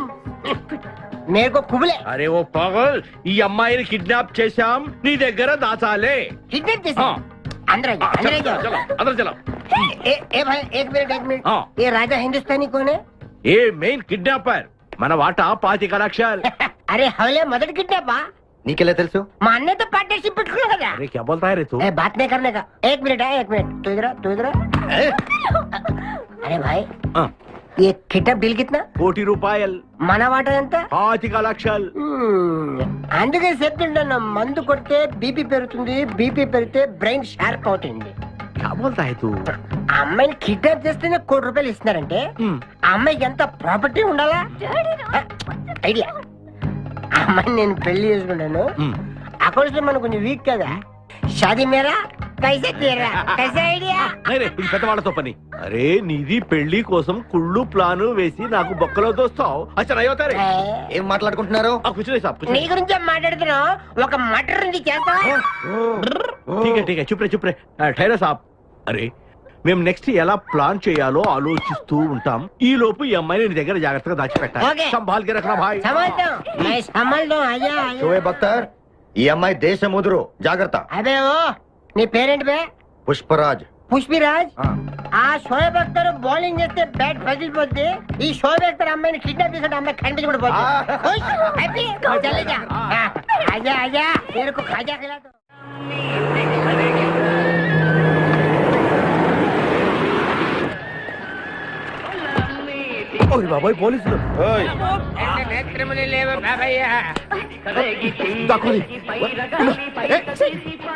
మేరకు కుబులే. అరే ఓ పాగల్, ఈ అమ్మాయిని కిడ్నాప్ చేశాం, నీ దగ్గర దాచాలే. కిడ్నాప్ చేసా अंदर अंदर चलो. ए भाई एक मिनट ये राजा हिंदुस्तानी कौन है? ये मेन किडनैपर మన వాటా 25 లక్షలు. अरे हवले मदद किडनैपा నీకెలా తెలుసు? మా అన్న తో పార్ట్నర్షిప్ పెట్టుకున్నా కదా. अरे क्या बोलता है रे तू? ए बात नहीं करने का. एक मिनट तू इधर अरे भाई ये किडनैप डील कितना? 1 కోటి రూపాయలు. మన వాటా ఎంత? 25 లక్షలు. అందుకే చెప్తుంటాను, మందు కొడితే బీపీ పెరుగుతుంది, బీపీ పెరిగితే బ్రెయిన్ షార్ప్ అవుతుంది. क्या बोलता है तू? ఆ అమ్మాయిని కిడ్నాప్ చేస్తేనే 1 కోటి రూపాయలు ఇస్తున్నారంటే ఆ అమ్మాయికి ఎంత ప్రాపర్టీ ఉండాలా? ఐడియా, ఆ అమ్మాయిని నేను పెళ్లి చేసుకుంటాను. అకౌంట్స్ లో మనం కొంచెం వీక్ కదా. షాదీ మేరా పైసా తీరా కైసా ఐడియా? అరే ఇది పెద్దవాళ్ళతో పని. అరే నీది పెళ్లి కోసం కుళ్ళు ప్లాను వేసి నాకు బొక్కలో దోస్తావు. అచ్చా అయ్యోతారే. ఏం మాట్లాడుకుంటున్నారు? కూర్చునే సాబ్ నీ గురించే మాట్లాడుతున్నావు. ఒక మటర్ నుంచి చేస్తా. ठीक है चुप रे ठहरा साहब. అరే మేము నెక్స్ట్ ఎలా ప్లాన్ చేయాలో ఆలోచిస్తూ ఉంటాం. ఈ లోపు ఈ అమ్మాయిని నీ దగ్గర జాగ్రత్తగా దాచిపెట్టాలి. సంభాల్ కే రఖనా భాయ్. సంభాల్తో అయ్యా. షోయబ్ అఖ్తర్, ఈ అమ్మాయి దేశం ముదురు, జాగ్రత్త. అదే ఓ నీ పేరెంట్ బే? పుష్పరాజ్. పుష్పిరాజ్. ఆ షోయబ్ అఖ్తర్ బౌలింగ్ చేస్తే బ్యాట్ పగిలిపోద్ది. ఈ షోయబ్ అఖ్తర్ అమ్మాయిని కిడ్నాప్ చేసే అమ్మాయి కనిపించి కూడా పోతుంది. ఆజా तेरे को खाजा खिला दो. బాబాయ్ పోలీసులు.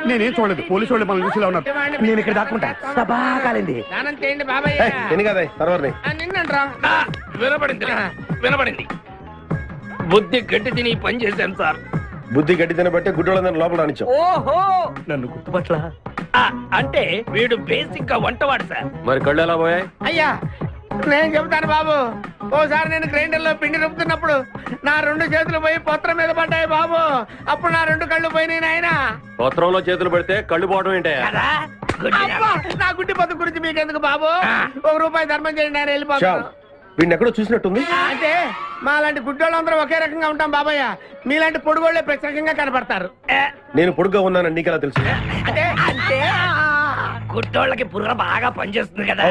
నేనేం చూడలేదు, పోలీసు వాళ్ళు మనం చూసిలా ఉన్నారు. నేను ఇక్కడ దాక్కుంటా. సబాకాలింది వినపడింది. బుద్ధి గట్టి తిని పని చేశాను సార్. బుద్ధి గడ్డి తినబట్టే గుడ్డోళ్ళందరినీ లోపల రానిచ్చాం. ఓహో, నన్ను గుర్తుపట్ల. అంటే వీడు బేసిక్ గా వంటవాడు సార్. మరి కళ్ళు ఎలా పోయాయి? అయ్యా నేను చెబుతాను బాబు. ఓసారి నేను గ్రైండర్ లో పిండి రుబ్బుతున్నప్పుడు నా 2 చేతులు పోయి పత్రం మీద పడ్డాయి బాబు. అప్పుడు నా 2 కళ్ళు పోయినాయి నాయన. పత్రంలో చేతులు పెడితే కళ్ళు పోవడం ఏంటే? నా గుడ్డి పత్తు గురించి మీకెందుకు బాబు? 1 రూపాయి ధర్మం చేయండి ఆయన వెళ్ళిపోతాను. వీడిని ఎక్కడో చూసినట్టుంది. అంటే మా లాంటి గుడ్డోళ్ళందరూ ఒకే రకంగా ఉంటాం బాబయ్య. మీలాంటి పొడుగోళ్లే ప్రత్యేకంగా కనపడతారు. నేను పొడుగ్గా ఉన్నానని నీకెలా తెలుసు? అంటే గుడ్డోళ్ళకి బుర్ర బాగా పనిచేస్తుంది కదా,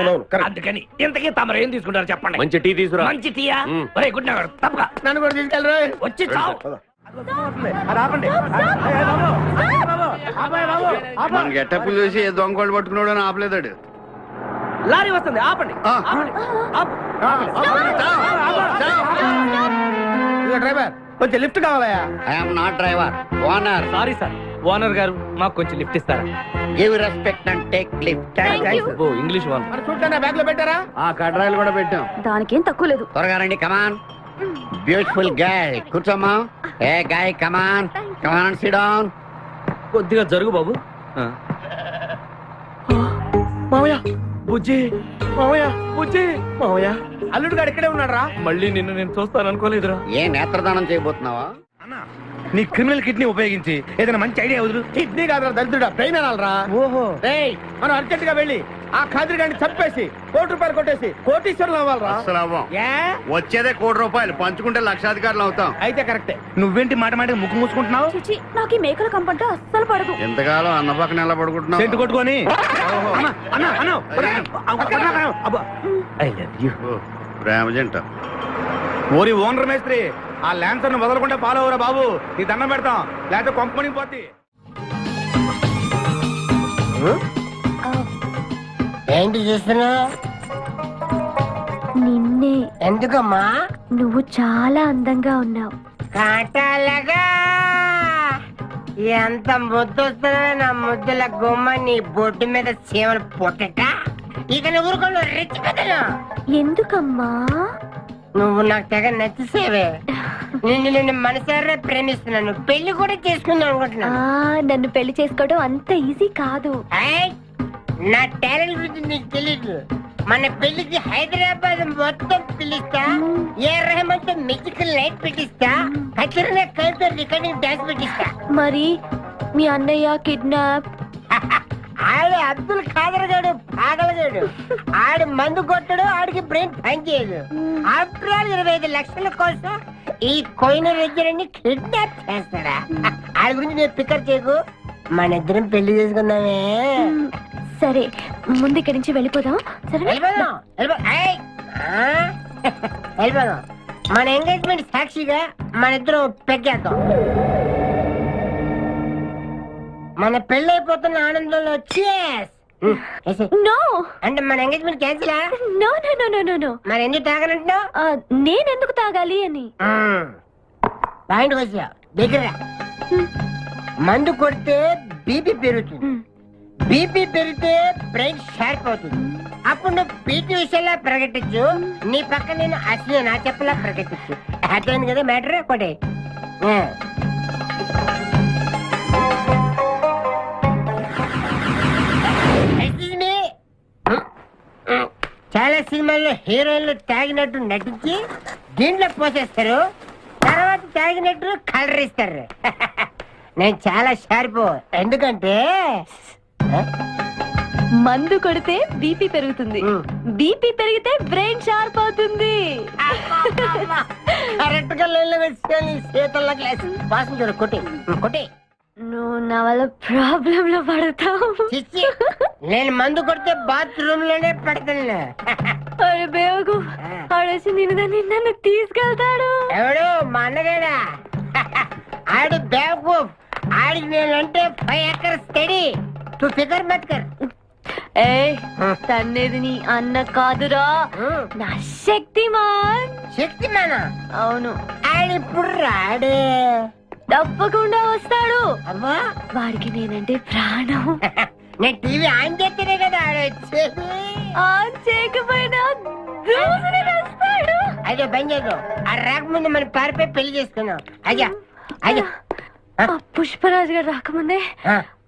అందుకని. ఇంతకీ తమరు ఏం తీసుకుంటారు చెప్పండి. మంచి టీ తీసుకురా. మంచి టీయా? ఒరే గుడ్ నగర్ తప్పగా నన్ను కూడా తీసుకెళ్ళరు. వచ్చి చావు. మన గెటప్ చూసి ఏ దొంగోళ్ళు పట్టుకున్నాడు అని ఆపలేదాడు. లారీ వస్తుంది, ఆపండి. డ్రైవర్ కొంచెం లిఫ్ట్ కావాలయా? I'm not driver, owner. Sorry sir, owner గారు మాకు కొంచెం లిఫ్ట్ ఇస్తారా? Give respect and take lift. ఓ ఇంగ్లీష్ ఓనర్. మరి చూడండి, బ్యాగ్ లో పెట్టారా? కడ్రాయిలు కూడా పెట్టాం. దానికేం తక్కువ లేదు. త్వరగా రండి, కమాన్. బ్యూటిఫుల్ గర్ల్, కూర్చోమ్మా. ఏ గాయ్, కమాన్ కమాన్, సిట్ డౌన్. కొద్దిగా జరుగు బాబు. మావయ్య బుజ్జి, మావయ్య బుజ్జి, మావయ్య అల్లుడు గారు ఇక్కడే ఉన్నాడు రా. మళ్ళీ నిన్ను నేను చూస్తాను అనుకోలేదురా. ఏ నేత్రదానం చేయబోతున్నావా? నీ క్రిమినల్ కిడ్నీ ఉపయోగించి ఏదైనా మంచి ఐడియా వదులు. కిడ్నీ కాదురా దరిద్రుడా, బ్రెయిన్ అనాలరా. ఓహో, మనం అర్జెంట్ గా వెళ్ళి ఆ ఖాద్రి గారిని చంపేసి 1 కోటి రూపాయలు కొట్టేసి కోటీశ్వరులు అవ్వాలరా. వచ్చేదే 1 కోటి రూపాయలు, పంచుకుంటే లక్షాధికారులు అవుతాం. అయితే కరెక్టే. నువ్వేంటి మాట మాటకి ముక్కు మూసుకుంటున్నావు? నాకు ఈ మేకల కంపంటే అస్సలు పడదు. ఎంతకాలం అన్న పక్కన ఎలా పడుకుంటున్నావు? సెంటు కొట్టుకొని ప్రేమ జంట. ఓరి ఓనర్ మేస్త్రి, ఆ ల్యాన్సర్ ను వదలకుండా ఫాలో అవరా బాబు. నీ దండం పెడతాం, లేకపోతే కొంపని పోతే. ఏంటి చేస్తున్నా? నిన్నే. ఎందుకమ్మా? నువ్వు చాలా అందంగా ఉన్నావు. కాటాలగా ఎంత ముద్దు వస్తుందో నా ముద్దుల గుమ్మ నీ బొడ్డు మీద చీమలు పొట్టట. ఇక నువ్వు ఊరుకోను రిచ్ పెద్దలు. ఎందుకమ్మా? నువ్వు నాకు తెగ నచ్చేసేవే. నిన్ను మనసారా ప్రేమిస్తున్నాను, పెళ్లి కూడా చేసుకుందాం అనుకుంటున్నా. నన్ను పెళ్లి చేసుకోవడం అంత ఈజీ కాదు. నా టాలెంట్ గురించి నీకు తెలీదు. మన పెళ్లికి హైదరాబాద్ మొత్తం పిలుస్తా, ఏ రెహమాన్తో మ్యూజికల్ నైట్ పెట్టిస్తా, కచరనే కవిత రికార్డింగ్ డాన్స్ పెట్టిస్తా. మరి మీ అన్నయ్య కిడ్నాప్? ఆడు అబ్దుల్ ఖాదర్ గాడు పాగలగాడు. ఆడు మందు కొట్టడు, ఆడికి బ్రెయిన్ పని చేయదు. ఆఫ్టర్ ఆల్ 25 లక్షల కోసం ఈ కోయిన రెడ్డిని కిడ్నాప్ చేస్తాడా? ఆడి గురించి నేను పికప్ చేయకు, మన ఇద్దరం పెళ్లి చేసుకుందామే. సరే ముందు ఇక్కడి నుంచి వెళ్ళిపోదాం. సరే వెళ్ళిపోదాం. వెళ్ళిపోదాం. మన ఎంగేజ్మెంట్ సాక్షిగా మన ఇద్దరం పెగ్గేద్దాం. మన పెళ్లి అయిపోతున్న ఆనందంలో నో అంటే మన engagement cancel. No no no no no no. మరి ఎందుకు తాగనంటున్నావు? నేనెందుకు తాగాలి అని. పాయింట్ వచ్చా దగ్గర. మందు కొడితే బీపీ పెరుగుతుంది, బీపీ పెరిగితే బ్రెయిన్ షార్ప్ అవుతుంది. అప్పుడు నువ్వు పీటీ విషయంలో ప్రకటించు, నీ పక్క నేను అసలు నా చెప్పలా ప్రకటించు. అర్థమైంది కదా మ్యాటర్? ఒకటే చాలా సినిమాల్లో హీరోయిన్లు తాగినట్టు నటించి దీంట్లో పోసేస్తారు, తర్వాత తాగినట్టు కలర్ ఇస్తారు. నేను చాలా షార్ప్. ఎందుకంటే మందు కొడితే బీపీ పెరుగుతుంది, బీపీ పెరిగితే బ్రెయిన్ షార్ప్ అవుతుంది. కరెక్ట్ గా చేతుల్లో గ్లాస్ వాసన చూడ. కొట్టి కొట్టి. నువ్వు నా వల్ల ప్రాబ్లం లో పడతావు. నేను మందు కొడితే బాత్రూమ్ లోనే పడతాను. అరే బేవకు ఆడేసి నిన్ను తీసుకెళ్తాడు. ఎవడు? మా అన్నగాడా? ఆడు బేవకు. ఆడికి నేనంటే 5 acres స్టడీ. తు ఫికర్ మత్ కర్. ఏ తన్నేది నీ అన్న కాదురా, నా శక్తిమాన్. శక్తిమానా? అవును. ఆడిప్పుడు రాడే. తప్పకుండా వస్తాడు. అమ్మా వాడికి నేనంటే ప్రాణం. నేను టీవీ ఆన్ చేస్తేనే కదా ఆడొచ్చేది. ఆన్ చేయకపోయినా దూసుని వస్తాడు. అయ్యో బంద్ చేయదు. ఆ రాకముందు మనం పారిపోయి పెళ్లి చేసుకున్నాం. అయ్యా అయ్యా పుష్పరాజు గారు రాకముందే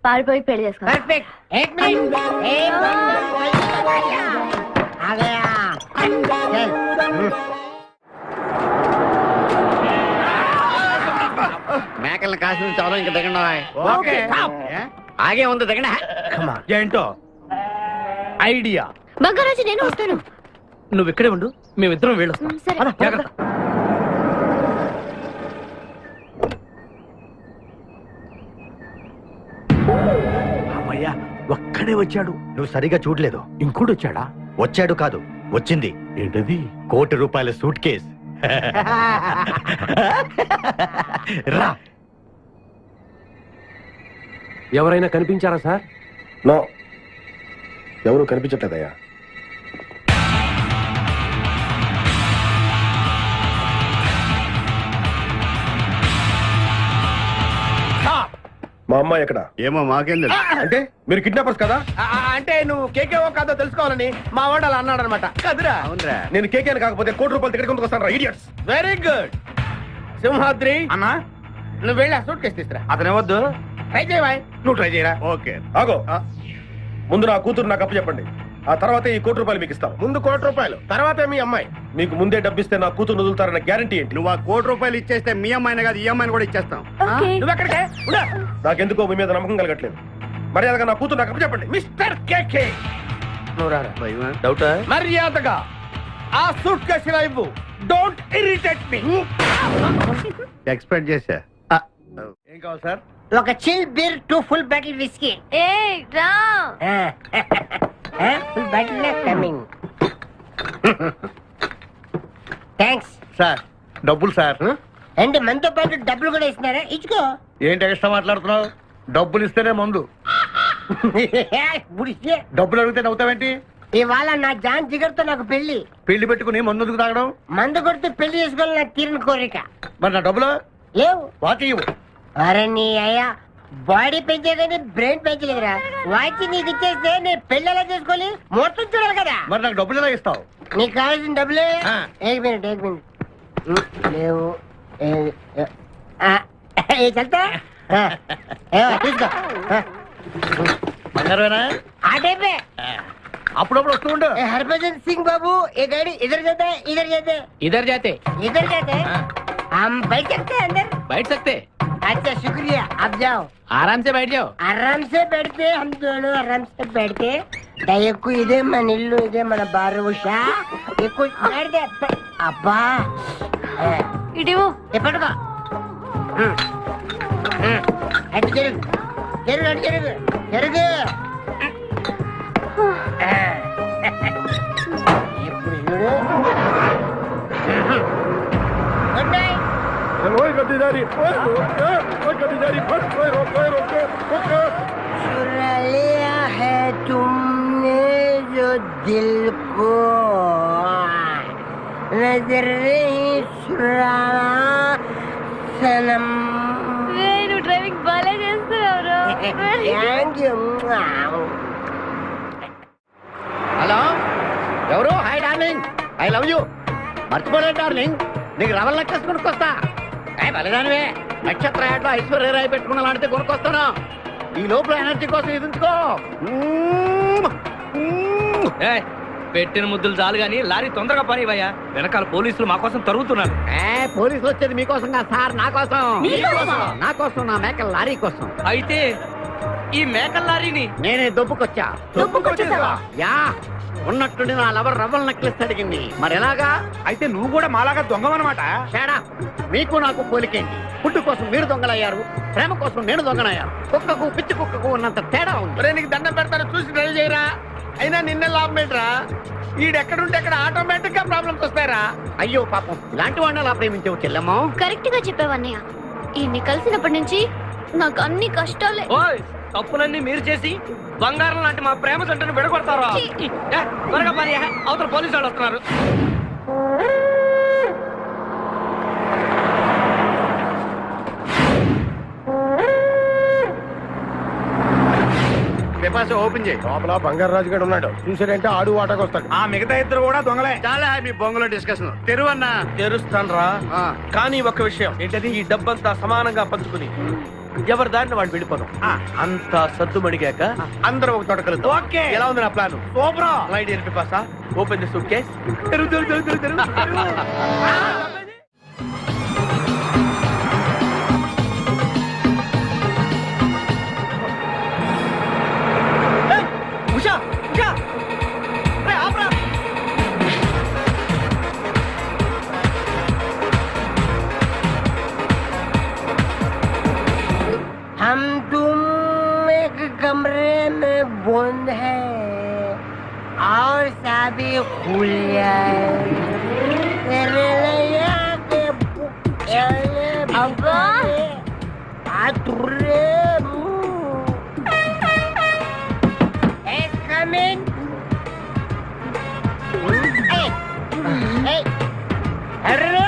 పారిపోయి పెళ్లి చేసుకున్నాం. పర్ఫెక్ట్. एक मिनट. आ गया. మేకల్ని కాసిన చాలా ఇంకా దిగండి. ఓకే ఆగే ఉంది దిగండి. ఏంటో ఐడియా. బంగారాజు నేను వస్తాను. నువ్వు ఇక్కడే ఉండు, మేమిద్దరం వెళ్ళొస్తాం. సరే జాగ్రత్త. అమ్మయ్యా ఒక్కడే వచ్చాడు. నువ్వు సరిగా చూడలేదు. ఇంకోటి వచ్చాడా? వచ్చాడు కాదు, వచ్చింది. ఏంటది? ₹1,00,00,000 సూట్ కేస్. రా. ఎవరైనా కనిపించారా సార్? నో, ఎవరు కనిపించట్లేదయ్యా. మా అమ్మాయి ఎక్కడ? ఏమో మాకేం తెలుసు. అంటే మీరు కిడ్నాపర్స్ కదా? అంటే నువ్వు కేకేవో కాదో తెలుసుకోవాలని మా వాడు అలా అన్నాడు అనమాట. కదురా? అవునరా. నేను కేకేని కాకపోతే ₹1,00,00,000 టికెట్ కొందుకు వస్తాను రా, ఇడియట్స్. Very good. సింహాద్రి అన్నా నువ్వు వెళ్ళి ఆ సూట్ కేసు తీసుకురా. అతనే వద్దు. ట్రై చేయవా? నువ్వు ట్రై చేయరా. ఓకే ఆగో, ముందు నా కూతురు నాకు అప్పు చెప్పండి, ఆ తర్వాత ఈ ₹1,00,00,000 మీకు ఇస్తాను. ముందు ₹1,00,00,000, తర్వాత మీ అమ్మాయి. మీకు ముందే డబ్బిస్తే నా కూతురు వదులుతారన్న గ్యారంటీ ఏంటి? నువ్వు ఆ ₹1,00,00,000 ఇచ్చేస్తే మీ అమ్మాయిని కాదు ఈ అమ్మాయిని కూడా ఇచ్చేస్తాం. నువ్వు ఎక్కడికే? ఉండు. నాకెందుకో మీ మీద నమ్మకం కలగట్లేదు. మర్యాదగా నా కూతురు నాకు అప్పు చెప్పండి. మిస్టర్ కేకే నువ్వు రారా. డౌటా? మర్యాదగా ఆ సూట్ కేసు ఇవ్వు. Don't irritate me. ఎక్స్పెక్ట్ చేశా. ఏం కావాలి సార్? ఒక chill beer 2 full bottle whiskey. ఏ రా. Full bottle coming. Thanks sir డబ్బులు సార్. అంటే మనతో పాటు డబ్బులు కూడా ఇస్తున్నారా? ఇచ్చుకో. ఏంటి ఎక్స్ట్రా మాట్లాడుతున్నావు? డబ్బులు ఇస్తేనే మందు. బుడిస్తే డబ్బులు అడిగితే నవ్వుతావేంటి? ఇవాళ నా జాన్ జిగర్తో నాకు పెళ్లి. పెళ్లి పెట్టుకుని మందు ఎందుకు తాగడం? మందు కొడితే పెళ్లి చేసుకోవాలి నాకు తీరిన కోరిక. మరి నా డబ్బులు లేవు. వాటి ఇవ్వు. అరే నీ అయ్యా బాడీ పెంచే కానీ బ్రెయిన్ పెంచలేదురా. వాచి నీకు ఇచ్చేస్తే నేను పెళ్లి ఎలా చేసుకోవాలి? మొత్తం చూడాలి కదా. మరి నాకు డబ్బులు ఎలా ఇస్తావు? నీకు కావాల్సిన డబ్బులే. ఆ. ఏక్ మినిట్ లేవు. చల్తా తీసుకో. బంగారమేనా? ఆ టైపే. అప్పుడప్పుడు వస్తూ ఉండు. हरभजन सिंह बाबू ये गाड़ी इधर जाता है इधर जाता है इधर जाते इधर जाता है हम बैठ सकते हैं अंदर बैठ सकते अच्छा शुक्रिया आप जाओ आराम से बैठ जाओ आराम से बैठते हम दोनों आराम से बैठते దయకు ఇదే మన ఇల్లు ఇదే మన బారుషా ఎక్కువ बैठते అబ్బా ఇడివో ఎప్పటిగా అటు జరుగు జరుగు అటు జరుగు జరుగు ఇప్పుడు చూడు గుడ్ నైట్ ओए गद्दीदारी ओए गद्दीदारी ओए रोक चुरा लिया है तुमने जो दिल को नजर नहीं चुराना सनम నువ్వు డ్రైవింగ్ బాగా చేస్తున్నావు थैंक यू హలో ఎవరు hi darling I love you మర్చిపోలేదు డార్లింగ్ నీకు రవల్ నెక్లెస్ కొనుక్కొస్తా బలిదానివే నక్షత్ర యాడ్లో ఐశ్వర్యరాయ్ పెట్టుకున్న లాంటిది కొనుక్కొస్తాను ఈ లోపల ఎనర్జీ కోసం ఎదుంచుకో పెట్టిన ముద్దులు చాలు గాని లారీ తొందరగా పనివయ్యా వెనకాల పోలీసులు మా కోసం తరుగుతున్నారు పోలీసులు వచ్చేది మీకోసం కాదు సార్ నా కోసం నా కోసం నా మేకల లారీ కోసం అయితే ఈ మేకల లారీని నేనే దొబ్బుకొచ్చా యా ఉన్నట్టుండి నా లవర్ రవ్వల్ నెక్లెస్ అడిగింది మరి ఎలాగా అయితే నువ్వు కూడా మాలాగా దొంగవన్నమాట. తేడా మీకు నాకు పోలికేంటి ఫుడ్ కోసం మీరు దొంగలయ్యారు ప్రేమ కోసం నేను దొంగనయ్యాను కుక్కకు పిచ్చి కుక్కకు ఉన్నంత తేడా ఉంది నీకు దండం పెడతాను చూసి డ్రైవ్ చేయరా. అయినా నిన్న లాభం ఏంట్రా ఈడెక్కడుంటే అక్కడ ఆటోమేటిక్ గా ప్రాబ్లమ్స్ వస్తాయరా. అయ్యో పాపం ఇలాంటి వాడిని అలా ప్రేమించవు చెల్లెమ్మో. కరెక్ట్ గా చెప్పావన్నయ్య ఈయన్ని కలిసినప్పటి నుంచి నాకు అన్ని కష్టాలే. ఓయ్ తప్పులన్నీ మీరు చేసి బంగారం లాంటి మా ప్రేమ జంటను విడగొడతారా? త్వరగా పని అవతల పోలీసు వాళ్ళు వస్తున్నారు. ఓపెన్ చేయి లోపల బంగారు రాజు గారు ఉన్నాడు చూసాడంటే ఆడు వాటకు వస్తాడు. ఆ మిగతా ఇద్దరు కూడా దొంగలే. చాలా మీ బొంగులో డిస్కషన్ తెరువన్నా తెరుస్తాను రా. కానీ ఒక విషయం ఏంటది, ఈ డబ్బంతా సమానంగా పంచుకుని ఎవరి దారిని వాడు వెళ్ళిపోను. అంతా సద్దుమడిగాక అందరూ ఒక తోట కలుద్దాం. ఓకే, ఎలా ఉంది నా ప్లాన్? సూపర్. లైట్ ఎరిపి పాసా open the suitcase. Usha Usha రే ఆప్రా. हम तुम एक कमरे में बंद है और साबी खुल जाए तेरे लिए के अब्बा आतुरे come in. Hey. Hello.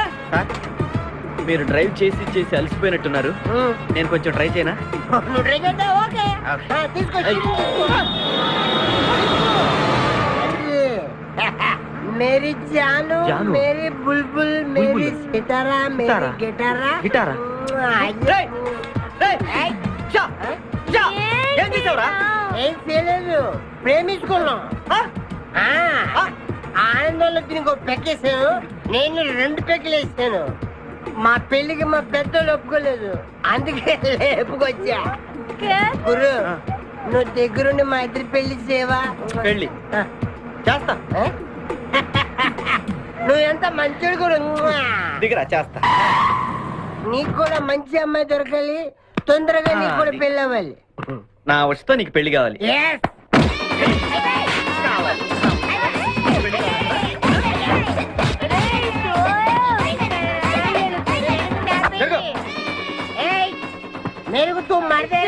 మీరు డ్రైవ్ చేసి చేసి అలసిపోయినట్టున్నారు. నేను కొంచెం ట్రై చేయనా? నువ్వు ట్రై చేద్దా? ఓకే తీసుకొచ్చి मेरी जानू मेरी बुलबुल मेरी सितारा मेरी गिटारा గిటారా? ఏం చేసావురా? ఏం చేయలేదు, ప్రేమించుకున్నాం. ఆనందంలో దీనికి పెక్కేసాను, నేను 2 పెక్కలు వేసాను. మా పెళ్లికి మా పెద్దలు ఒప్పుకోలేదు, అందుకే లేపుకొచ్చా. గురు నువ్వు దగ్గరుండి మా ఇద్దరు పెళ్లి చేయవా? పెళ్లి చేస్తా. నువ్వు ఎంత మంచోడు కూడా. దిగరా చేస్తా. నీకు కూడా మంచి అమ్మాయి దొరకాలి, తొందరగా నీకు కూడా పెళ్లి అవ్వాలి. నా వచ్చతో నీకు పెళ్లి కావాలి. मेरे को तुम मार दे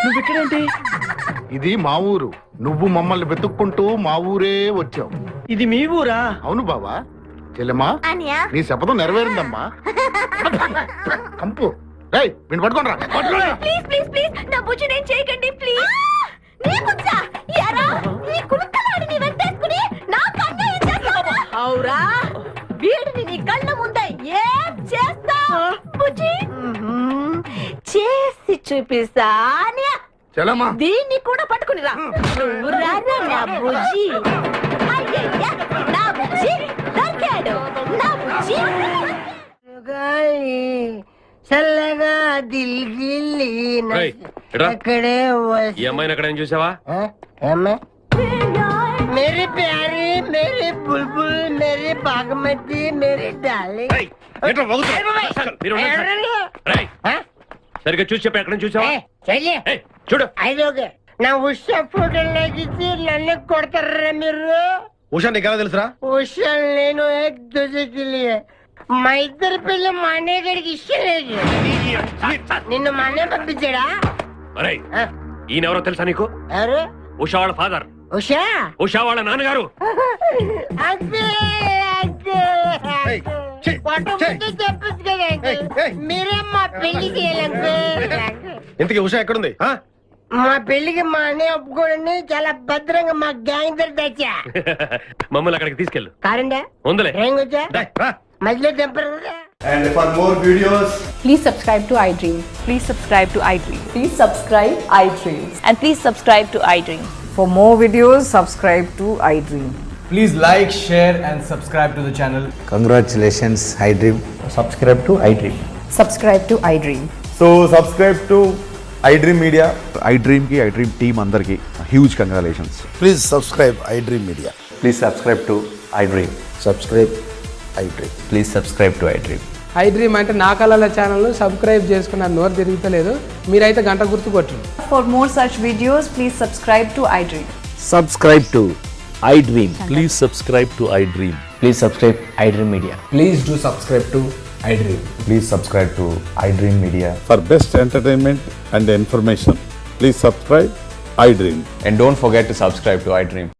నువ్వెక్కడేంటి? ఇది మా ఊరు, నువ్వు మమ్మల్ని వెతుక్కుంటూ మా ఊరే వచ్చావు. ఇది మీ ఊరా? అవును బావా. చెల్లెమ్మా నీ శపథం నెరవేరిందమ్మా. కంపు రేయ్ వీణ్ణి పట్టుకోండి రా. ప్లీజ్ ప్లీజ్ ప్లీజ్ నా బుజ్జి నేను చేయకండి ప్లీజ్. నీ బుజ్జా యారా ఈ కులకలాడిని వెంటేసుకుని నా కన్ను ఏం చేస్తావు? అవురా వీడిని నీ కళ్ళ ముందే ఏం చేస్తా బుజ్జి చేసి చూపిస్తా చలమా దీన్ని కూడా పట్టుకుని రా నువ్వు రారా నా బుజ్జి అయ్యయ్య, నా బుజ్జి దొరికాడు నా బుజ్జి చల్లగా దిల్గిల్లి ఏయ్, ఇట్రా. అక్కడే ఈ అమ్మాయిని ఎక్కడ చూసావా मेरी प्यारी मेरी बुलबुल मेरी बागमती मेरी डार्लिंग సరిగ్గా చూసి చెప్పి ఎక్కడ చూసావా చెల్లి చూడు ఐదోకే నా ఉషా ఫోటో లాగిచ్చి నన్ను కొడతారా మీరు ఉషా నీకు ఎలా తెలుసురా ఉషా నేను ఎక్ దూజకి లియే మా ఇద్దరి పిల్ల మా అన్నయ్య గడికి ఇష్టం లేదు నిన్ను మా అన్నయ్య పంపించాడా అరే ఈయన ఎవరో తెలుసా నీకు ఎవరు ఉషా వాళ్ళ ఫాదర్ ఉషా ఉషా వాళ్ళ నాన్నగారు చెప్పచ్చు కదా మీరే మా పెళ్లి చేయాలి ఇంతకీ ఉషా ఎక్కడుంది మా పెళ్లికి మా అన్నయ్య ఒప్పుకోండి చాలా భద్రంగా మా గ్యాంగ్ దగ్గర తెచ్చా మమ్మల్ని అక్కడికి తీసుకెళ్ళు కారండా ఉందలే డ్రైంగ్ వచ్చా మధ్యలో తెంపరు And for more videos, Please subscribe to iDream. Please subscribe to iDream. Please subscribe iDream. And please subscribe to iDream. For more videos, subscribe to iDream. please like, share and subscribe to the channel. Congratulations, iDream. Subscribe to iDream. Subscribe to iDream. So subscribe to iDream Media. iDream ki iDream team andarki huge congratulations. Please subscribe iDream media. Please subscribe to iDream. Subscribe iDream. Please subscribe to iDream. iDream అంటే నా కళల channel subscribe చేసుకున్న నోరు తిరుగుతలేదు మీరైతే గంట గుర్తు కొట్టండి. For more such videos, please subscribe to iDream. Subscribe to iDream. Please subscribe to iDream. Please subscribe iDream Media. Please do subscribe to iDream. Please subscribe to iDream Media. For best entertainment and information, please subscribe iDream. And don't forget to subscribe to iDream.